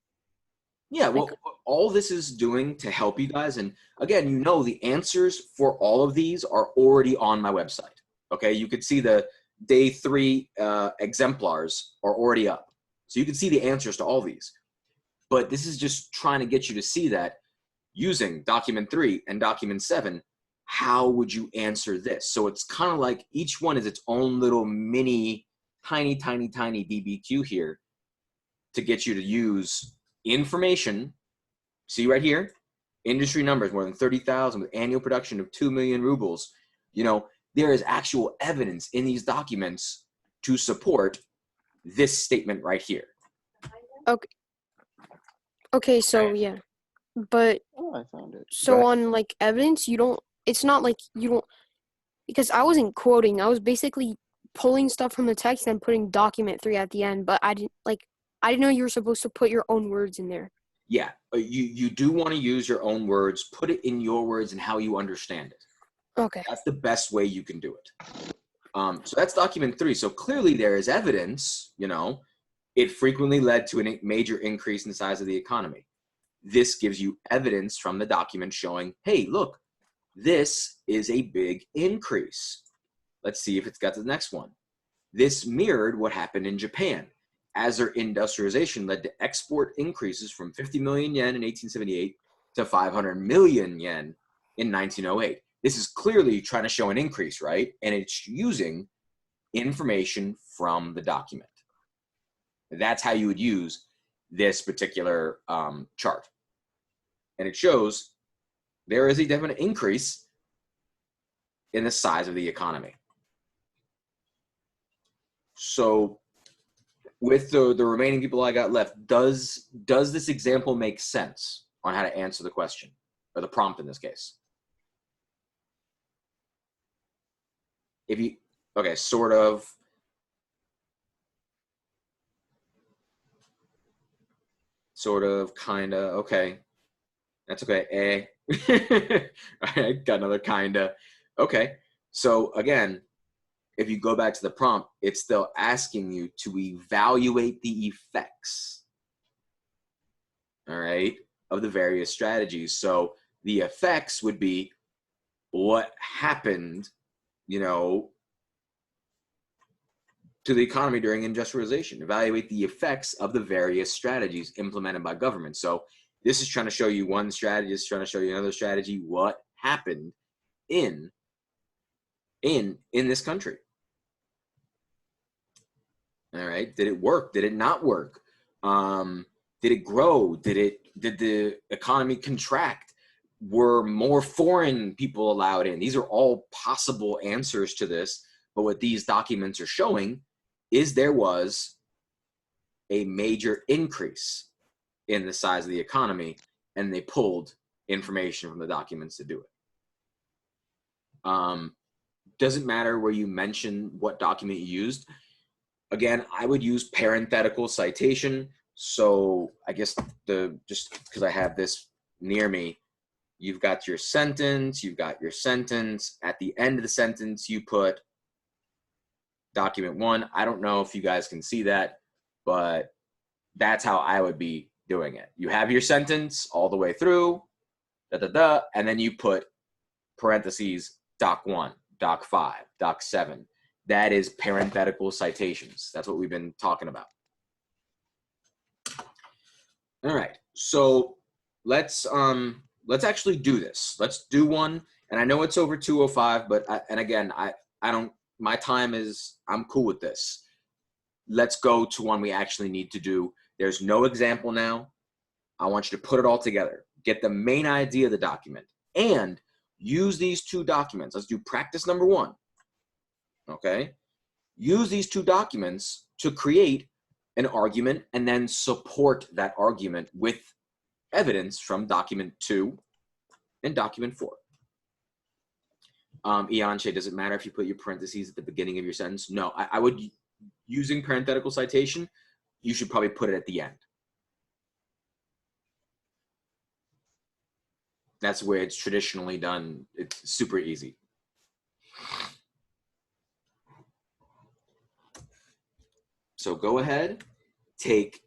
Yeah, well, all this is doing to help you guys, and again, you know, the answers for all of these are already on my website. Okay, you could see the day 3 exemplars are already up, so you can see the answers to all these. But this is just trying to get you to see that using document 3 and document 7, how would you answer this? So it's kind of like each one is its own little mini, tiny DBQ here to get you to use information. See right here, industry numbers, more than 30,000 with annual production of 2 million rubles. You know, there is actual evidence in these documents to support this statement right here. Okay. Okay, so yeah. But Oh, I found it. so on like evidence, you don't, it's not like you don't, because I wasn't quoting, I was basically pulling stuff from the text and putting document 3 at the end, but I didn't know you were supposed to put your own words in there. Yeah, you do want to use your own words, put it in your words and how you understand it. Okay. That's the best way you can do it. So that's document 3. So clearly there is evidence, you know, it frequently led to a major increase in the size of the economy. This gives you evidence from the document showing, hey, look, this is a big increase. Let's see if it's got to the next one. This mirrored what happened in Japan, as their industrialization led to export increases from 50 million yen in 1878 to 500 million yen in 1908. This is clearly trying to show an increase, right? And it's using information from the document. That's how you would use this particular chart. And it shows there is a definite increase in the size of the economy. So with the remaining people I got left, does this example make sense on how to answer the question, or the prompt in this case? If you, okay, sort of. Sort of, kinda, okay. That's okay, All right, got another kinda. Okay, so again, if you go back to the prompt, it's still asking you to evaluate the effects, all right, of the various strategies. So the effects would be what happened, you know, to the economy during industrialization. Evaluate the effects of the various strategies implemented by government. So this is trying to show you one strategy, it's trying to show you another strategy, what happened in this country. All right, did it work? Did it not work? Did it grow? Did the economy contract? Were more foreign people allowed in? These are all possible answers to this, but what these documents are showing is there was a major increase in the size of the economy, and they pulled information from the documents to do it. Doesn't matter where you mention what document you used. Again, I would use parenthetical citation. So I guess just because I have this near me, you've got your sentence, At the end of the sentence, you put document 1. I don't know if you guys can see that, but that's how I would be doing it. You have your sentence all the way through, and then you put parentheses, doc 1, doc 5, doc 7. That is parenthetical citations. That's what we've been talking about. All right, so let's actually do this. Let's do one, and I know it's over 2:05, but I don't. My time is, I'm cool with this. Let's go to one we actually need to do. There's no example now. I want you to put it all together. Get the main idea of the document and use these 2 documents. Let's do practice number 1. Okay? Use these 2 documents to create an argument and then support that argument with evidence from document 2 and document 4. Ianche, does it matter if you put your parentheses at the beginning of your sentence? No, I would, using parenthetical citation, you should probably put it at the end. That's where it's traditionally done. It's super easy. So go ahead, take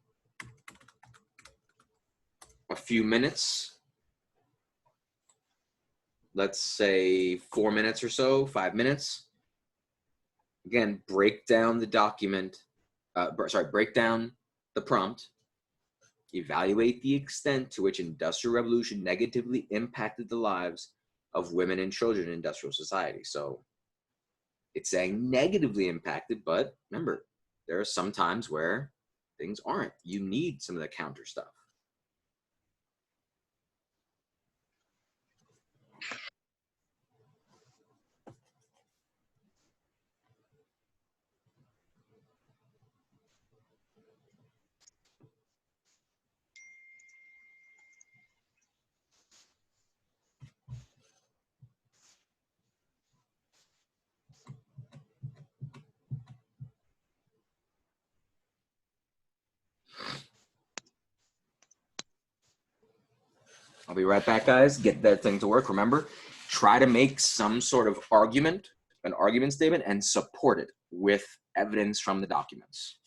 a few minutes, let's say 4 minutes or so, 5 minutes. Again, break down the document, break down the prompt, evaluate the extent to which Industrial Revolution negatively impacted the lives of women and children in industrial society. So it's saying negatively impacted, but remember, there are some times where things aren't. You need some of the counter stuff. I'll be right back, guys. Get that thing to work. Remember, try to make some sort of argument, an argument statement, and support it with evidence from the documents.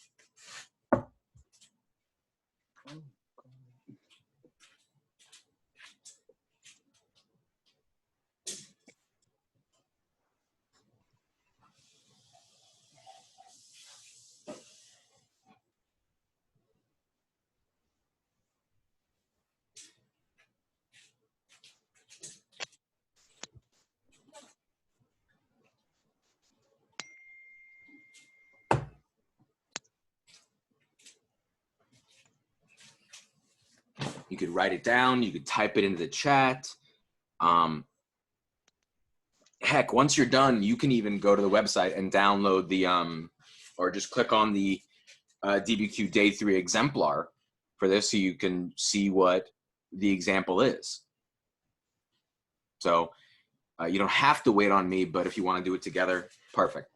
You could write it down. You could type it into the chat. Heck, once you're done, you can even go to the website and download the, or just click on the DBQ Day 3 exemplar for this so you can see what the example is. So you don't have to wait on me, but if you want to do it together, perfect.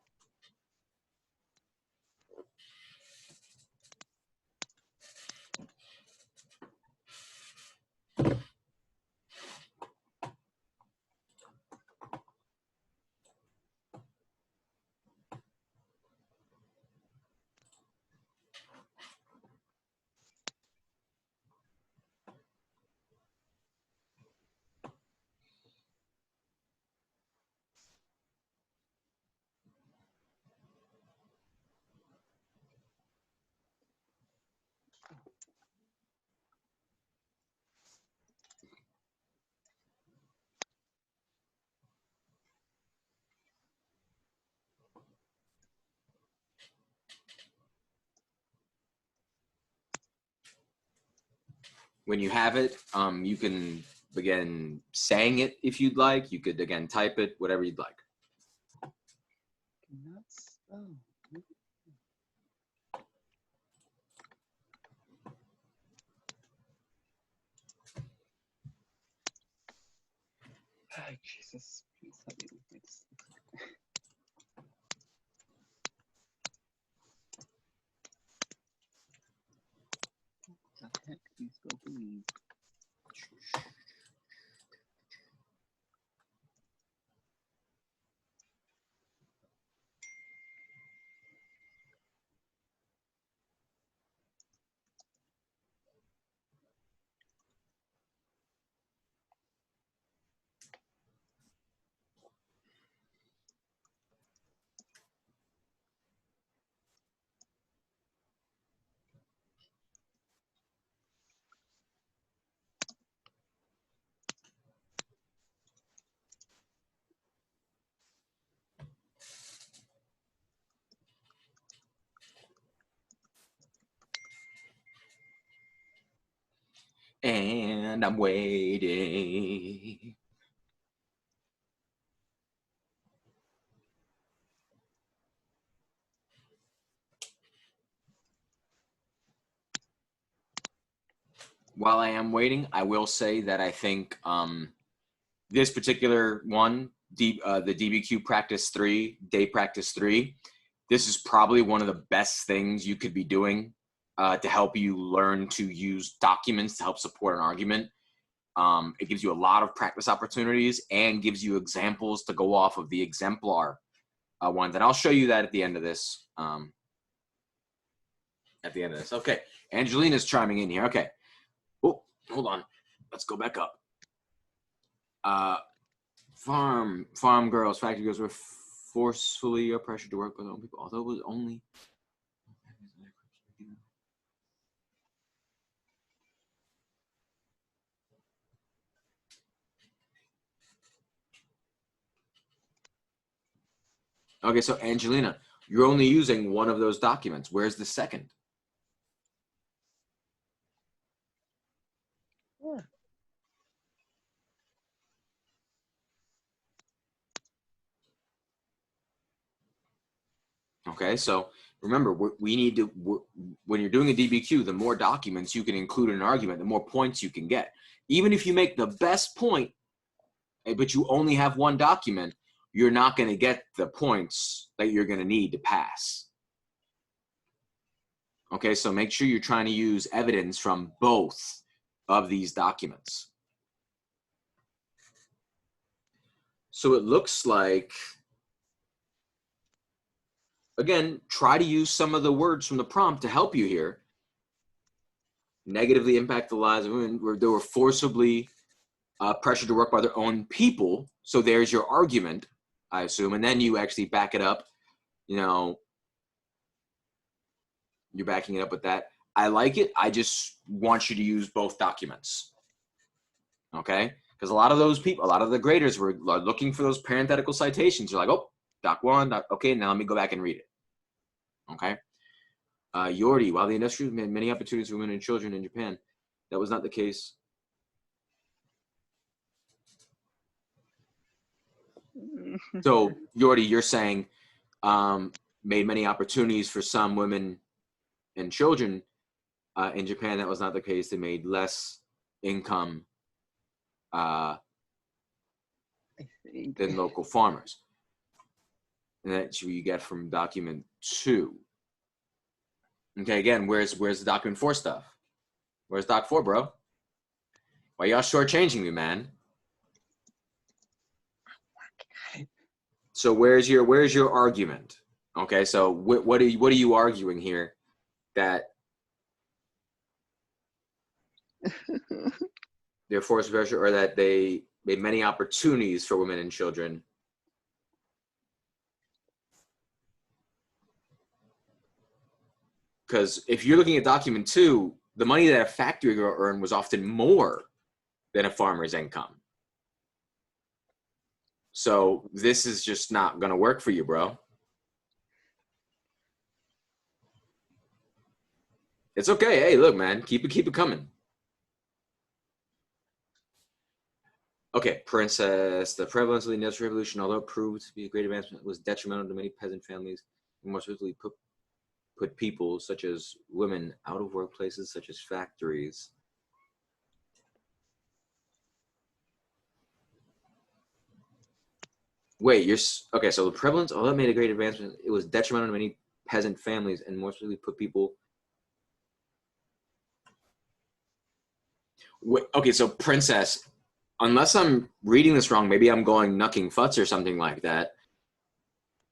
When you have it, you can begin saying it if you'd like. You could, again, type it, whatever you'd like. Nuts. Oh. Oh, Jesus, please help me with this. What the heck? Please go believe. And I'm waiting. While I am waiting, I will say that I think this particular one, the DBQ Practice 3, Day Practice 3, this is probably one of the best things you could be doing to help you learn to use documents to help support an argument. It gives you a lot of practice opportunities and gives you examples to go off of the exemplar ones. And I'll show you that at the end of this. at the end of this. Okay, Angelina's chiming in here. Okay. Oh, hold on. Let's go back up. Farm girls, factory girls were forcefully or pressured to work by their own people, although it was only. Okay, so Angelina, you're only using one of those documents. Where's the second? Yeah. Okay, so remember, we need to, when you're doing a DBQ, the more documents you can include in an argument, the more points you can get. Even if you make the best point, but you only have one document, you're not going to get the points that you're going to need to pass. Okay, so make sure you're trying to use evidence from both of these documents. So it looks like, again, try to use some of the words from the prompt to help you here. Negatively impact the lives of women, where they were forcibly pressured to work by their own people. So there's your argument, I assume, and then you actually back it up. You know, you're backing it up with that. I like it. I just want you to use both documents. Okay? Because a lot of those people, a lot of the graders were looking for those parenthetical citations. You're like, oh, doc one, okay, now let me go back and read it. Okay? Yordi, while the industry made many opportunities for women and children in Japan, that was not the case. So, Yordi, you're saying made many opportunities for some women and children in Japan. That was not the case. They made less income than local farmers. And that's what you get from document 2. Okay, again, where's the document 4 stuff? Where's doc 4, bro? Why y'all shortchanging me, man? So where's your argument? Okay, so what are you arguing here? That they're forced pressure, or that they made many opportunities for women and children? Because if you're looking at document 2, the money that a factory girl earned was often more than a farmer's income. So this is just not going to work for you, bro. It's okay. Hey, look, man, keep it coming. Okay, Princess. The prevalence of the Industrial Revolution, although it proved to be a great advancement, was detrimental to many peasant families, and more specifically put people such as women out of workplaces such as factories. Wait, okay, so the prevalence, although it made a great advancement, it was detrimental to many peasant families, and more specifically put people. Wait, okay, so Princess, unless I'm reading this wrong, maybe I'm going knucking futz or something like that.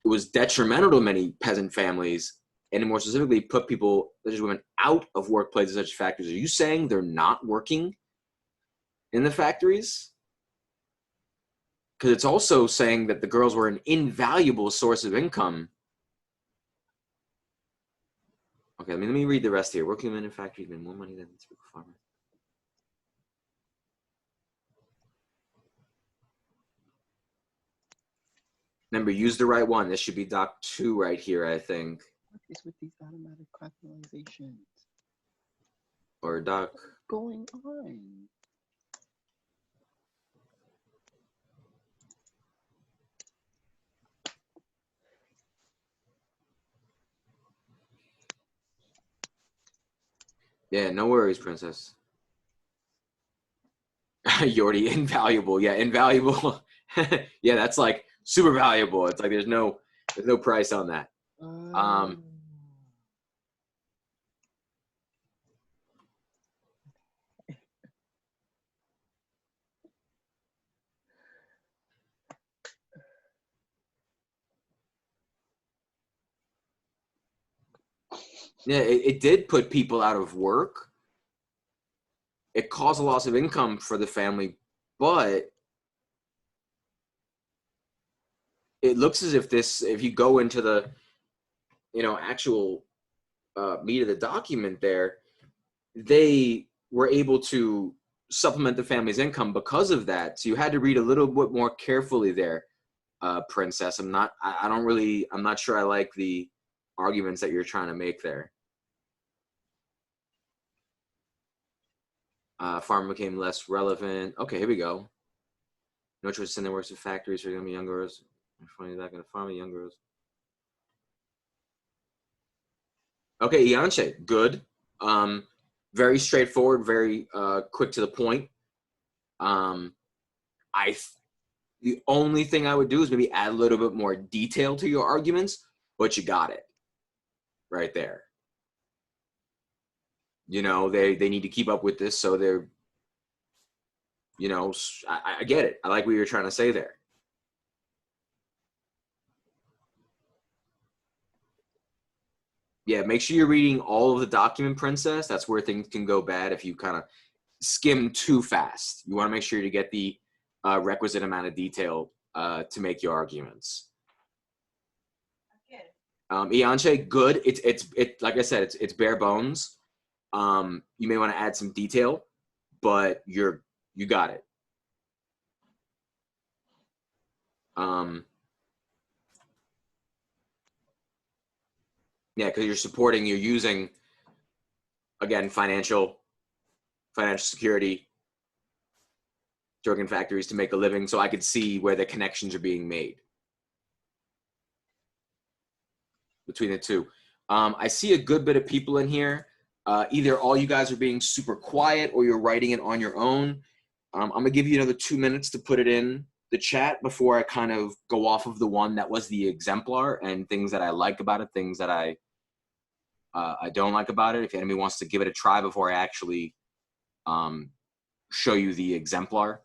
It was detrimental to many peasant families, and more specifically put people such as women out of workplaces such as factories. Are you saying they're not working in the factories? Because it's also saying that the girls were an invaluable source of income. Okay, let me read the rest here. Working women in factories made more money than typical farmers. Remember, use the right one. This should be doc 2 right here, I think. What is with these automatic capitalizations? Or doc. What's going on? Yeah, no worries, Princess. Yordi, invaluable. Yeah, invaluable. Yeah, that's like super valuable. It's like there's no price on that. Yeah, it did put people out of work. It caused a loss of income for the family, but it looks as if this, if you go into the, actual meat of the document there, they were able to supplement the family's income because of that. So you had to read a little bit more carefully there, Princess. I'm not sure I like the arguments that you're trying to make there. Farm became less relevant. Okay, here we go. No choice to send their works to factories for young girls. Funny that gonna farm young girls. Okay, Ianche, good. Very straightforward, very quick to the point. The only thing I would do is maybe add a little bit more detail to your arguments, but you got it right there. They need to keep up with this, so they're, I get it. I like what you're trying to say there. Yeah, make sure you're reading all of the document, Princess. That's where things can go bad if you kind of skim too fast. You want to make sure to get the requisite amount of detail to make your arguments. Ianche, good. It's like I said, it's bare bones. You may want to add some detail, but you got it. Yeah, because you're using, again, financial security, working factories to make a living, so I could see where the connections are being made between the two. I see a good bit of people in here. Either all you guys are being super quiet or you're writing it on your own. I'm gonna give you another 2 minutes to put it in the chat before I kind of go off of the one that was the exemplar and things that I like about it, things that I don't like about it. If anybody wants to give it a try before I actually show you the exemplar.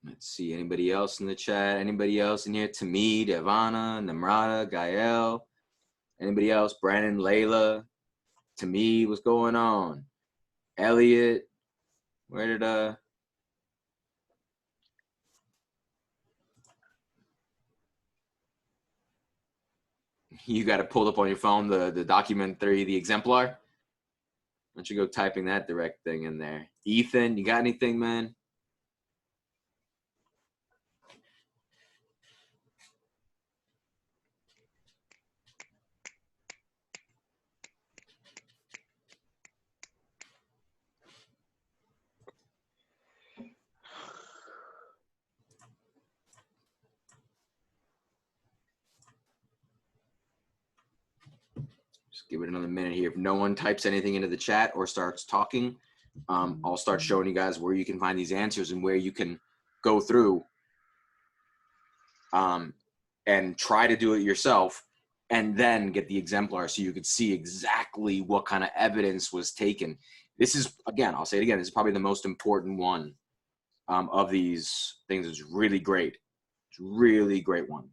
Let's see, anybody else in the chat? Anybody else in here? Tamid, Ivana, Namrata, Gael. Anybody else? Brandon, Layla, Tamid, what's going on? Elliot, where did you got it pulled up on your phone, the document 3, the exemplar? Why don't you go typing that direct thing in there? Ethan, you got anything, man? Just give it another minute here. If no one types anything into the chat or starts talking, I'll start showing you guys where you can find these answers and where you can go through and try to do it yourself and then get the exemplar so you could see exactly what kind of evidence was taken. This is, again, I'll say it again, this is probably the most important one of these things. It's really great. It's a really great one.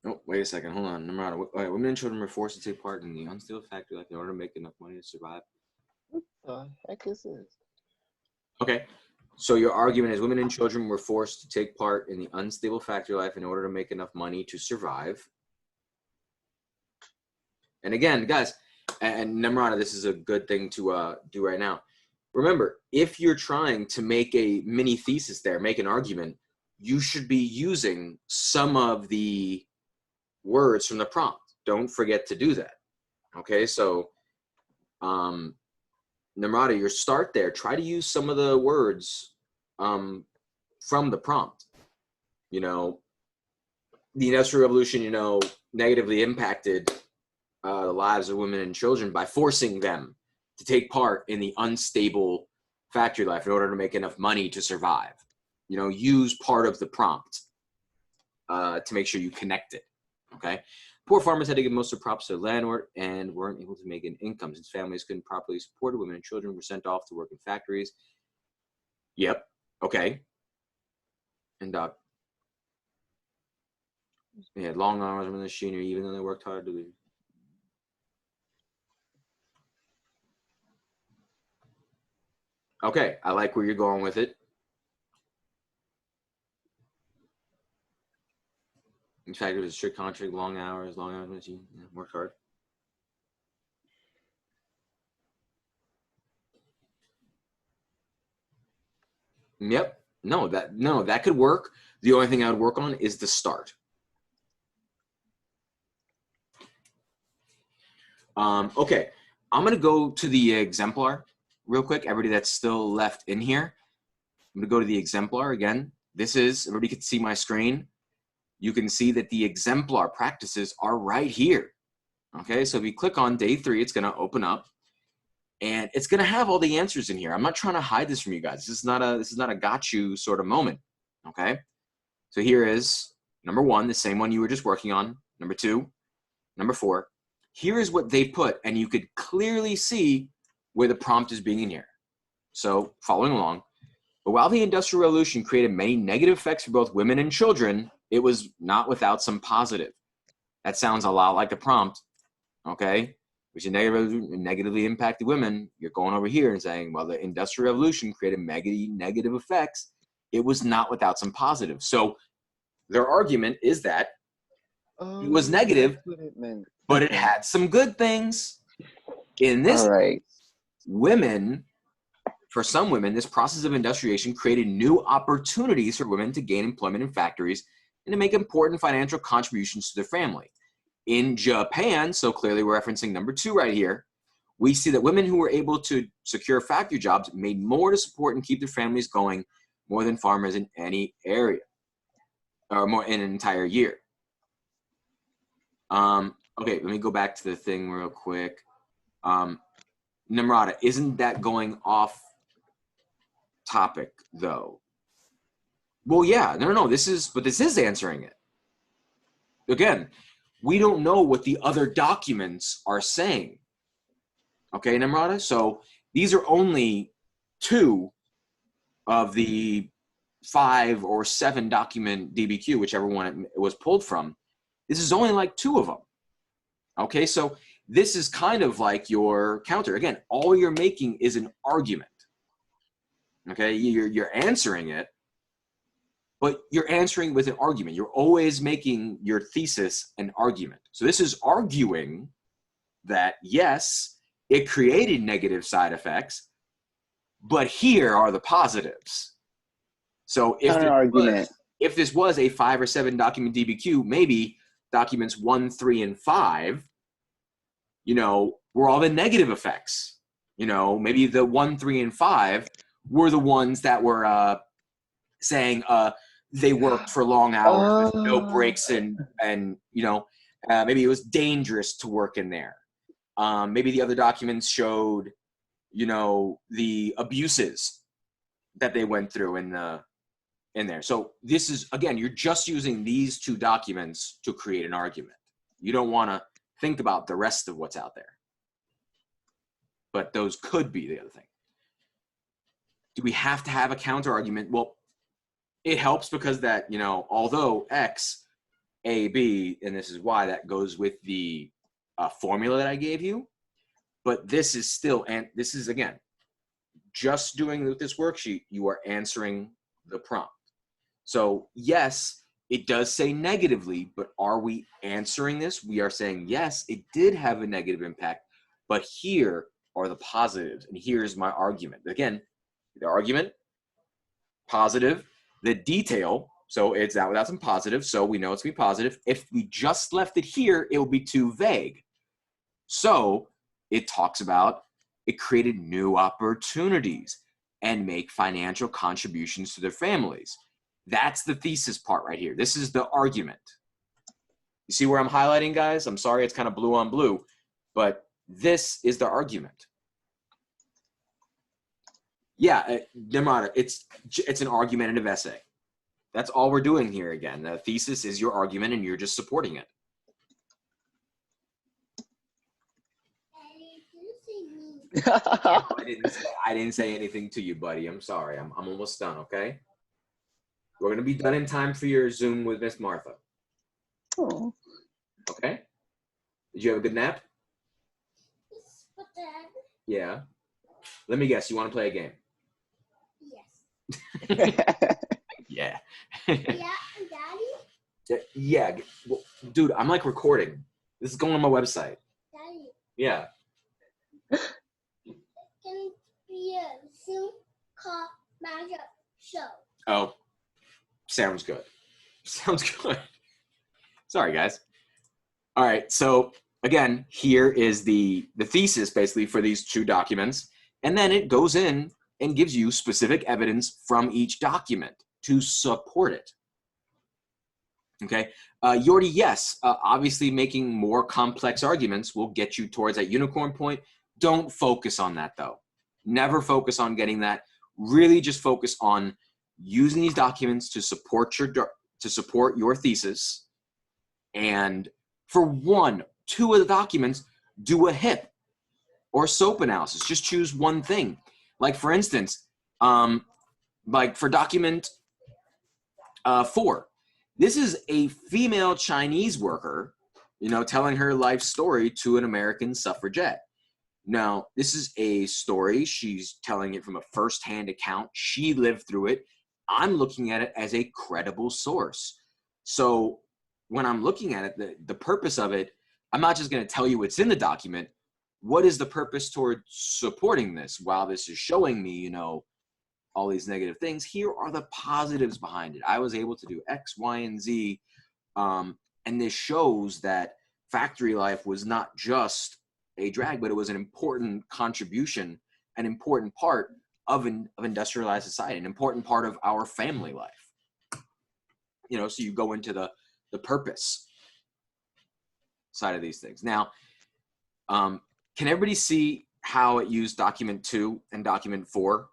Oh, wait a second. Hold on. Namrata, women and children were forced to take part in the unstable factory life in order to make enough money to survive. What the heck is this? Okay. So your argument is women and children were forced to take part in the unstable factory life in order to make enough money to survive. And again, guys, and Namrata, this is a good thing to do right now. Remember, if you're trying to make a mini thesis there, make an argument, you should be using some of the words from the prompt. Don't forget to do that. Okay, so Namrata, your start there, try to use some of the words from the prompt. The Industrial Revolution, negatively impacted the lives of women and children by forcing them to take part in the unstable factory life in order to make enough money to survive. You know, use part of the prompt to make sure you connect it, okay? Poor farmers had to give most of the props to their landlord and weren't able to make an income since families couldn't properly support it. Women and children were sent off to work in factories. Yep, okay. And they had long hours on the machinery, even though they worked hard to leave. Okay, I like where you're going with it. In fact, it was a strict contract, long hours, machine, worked hard. Yep. No, that could work. The only thing I would work on is the start. Okay, I'm gonna go to the exemplar real quick. Everybody that's still left in here, I'm gonna go to the exemplar again. This is, everybody can see my screen. You can see that the exemplar practices are right here. Okay, so if you click on day 3, it's gonna open up and it's gonna have all the answers in here. I'm not trying to hide this from you guys. This is not a got you sort of moment. Okay, so here is number 1, the same one you were just working on. Number 2, number 4. Here is what they put, and you could clearly see where the prompt is being in here. So following along, but while the Industrial Revolution created many negative effects for both women and children, it was not without some positive. That sounds a lot like the prompt, okay? Which negatively impacted women. You're going over here and saying, well, the Industrial Revolution created many negative effects. It was not without some positive. So their argument is that it was negative, but it had some good things. In this, women, for some women, this process of industrialization created new opportunities for women to gain employment in factories and to make important financial contributions to their family. In Japan, so clearly we're referencing number 2 right here, we see that women who were able to secure factory jobs made more to support and keep their families going more than farmers in any area, or more in an entire year. Okay, let me go back to the thing real quick. Namrata, isn't that going off topic though? Well, yeah, no, this is answering it. Again, we don't know what the other documents are saying. Okay, Namrata, so these are only 2 of the 5 or 7 document DBQ, whichever one it was pulled from. This is only like 2 of them. Okay, so this is kind of like your counter. Again, all you're making is an argument. Okay, you're answering it, but you're answering with an argument. You're always making your thesis an argument. So this is arguing that, yes, it created negative side effects, but here are the positives. So if this was a 5 or 7 document DBQ, maybe documents 1, 3, and 5, you know, were all the negative effects. You know, maybe the 1, 3, and 5 were the ones that were saying they worked for long hours with no breaks and you know, maybe it was dangerous to work in there. Maybe the other documents showed, you know, the abuses that they went through in there. So this is, again, you're just using these 2 documents to create an argument. You don't want to think about the rest of what's out there. But those could be the other thing. Do we have to have a counter argument? Well, it helps because that, you know, although X, A, B, and this is Y, that goes with the formula that I gave you, but this is still, and this is, again, just doing with this worksheet, you are answering the prompt. So yes, it does say negatively, but are we answering this? We are saying, yes, it did have a negative impact, but here are the positives, and here's my argument. Again, the argument, positive, the detail, so it's not without some positive, so we know it's going to be positive. If we just left it here, it will be too vague. So it talks about it created new opportunities and make financial contributions to their families. That's the thesis part right here. This is the argument. You see where I'm highlighting, guys? I'm sorry, it's kind of blue on blue. But this is the argument. Yeah, Nimrata, it's an argumentative essay. That's all we're doing here again. The thesis is your argument and you're just supporting it. Yeah, I didn't say anything to you, buddy. I'm sorry. I'm almost done, okay? We're going to be done in time for your Zoom with Miss Martha. Oh. Okay? Did you have a good nap? Yeah. Let me guess. You want to play a game? Yes. Yeah. Yeah, Daddy? Yeah. Well, dude, I'm like recording. This is going on my website. Daddy, Yeah. can be a Zoom call magic show. Oh, sounds good. Sounds good. Sorry, guys. All right. So again, here is the thesis basically for these two documents. And then it goes in and gives you specific evidence from each document to support it. Okay. Yordi, yes, obviously making more complex arguments will get you towards that unicorn point. Don't focus on that though. Never focus on getting that. Really just focus on using these documents to support your thesis. And for 1, 2 of the documents, do a HIP or SOAP analysis. Just choose one thing. Like for instance, like for document 4, this is a female Chinese worker, you know, telling her life story to an American suffragette. Now, this is a story. She's telling it from a first-hand account. She lived through it. I'm looking at it as a credible source. So when I'm looking at it, the purpose of it, I'm not just going to tell you what's in the document. What is the purpose toward supporting this? While this is showing me, you know, all these negative things, here are the positives behind it. I was able to do X, Y, and Z. And this shows that factory life was not just a drag, but it was an important contribution, an important part of industrialized society, an important part of our family life. You know, so you go into the purpose side of these things. Now, can everybody see how it used document 2 and document 4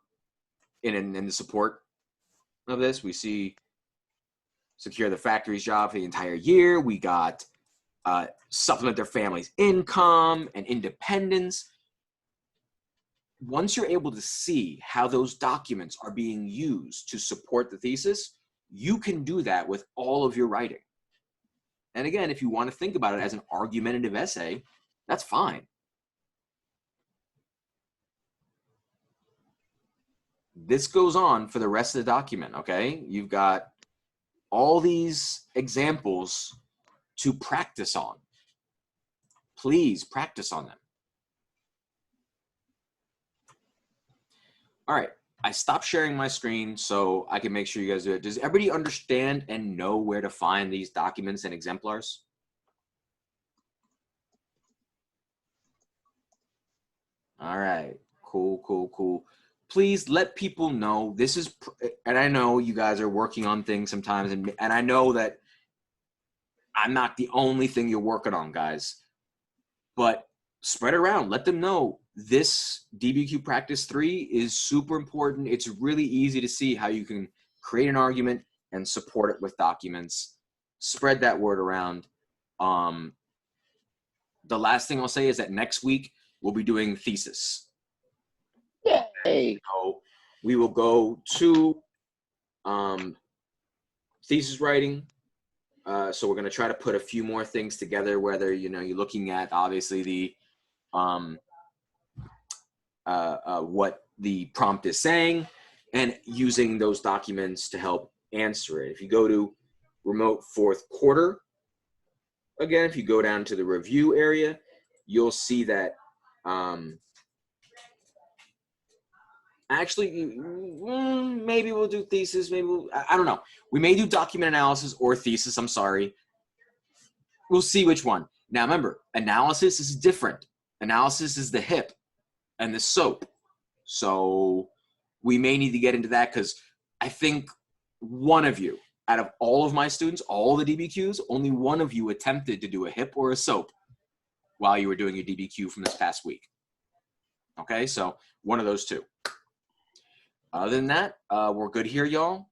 in the support of this? We see secure the factory's job for the entire year. We got supplement their family's income and independence. Once you're able to see how those documents are being used to support the thesis, you can do that with all of your writing. And again, if you want to think about it as an argumentative essay, that's fine. This goes on for the rest of the document, okay? You've got all these examples to practice on. Please practice on them. All right, I stopped sharing my screen so I can make sure you guys do it. Does everybody understand and know where to find these documents and exemplars? All right, cool, cool, cool. Please let people know this is, and I know you guys are working on things sometimes, and I know that I'm not the only thing you're working on, guys, but spread it around. Let them know this DBQ Practice 3 is super important. It's really easy to see how you can create an argument and support it with documents. Spread that word around. The last thing I'll say is that next week we'll be doing thesis. Yay! So we will go to thesis writing. So we're going to try to put a few more things together, whether, you know, you're looking at obviously the what the prompt is saying and using those documents to help answer it. If you go to remote 4th quarter, again, if you go down to the review area, you'll see that actually, maybe we'll do thesis, maybe I don't know. We may do document analysis or thesis, I'm sorry. We'll see which one. Now remember, analysis is different. Analysis is the HIP and the SOAP. So we may need to get into that because I think one of you, out of all of my students, all the DBQs, only one of you attempted to do a HIP or a SOAP while you were doing your DBQ from this past week. Okay, so one of those two. Other than that, we're good here, y'all.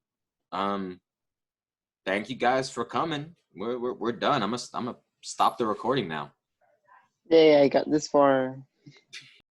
Thank you guys for coming. We're done. I'm gonna stop the recording now. Yeah, I got this far.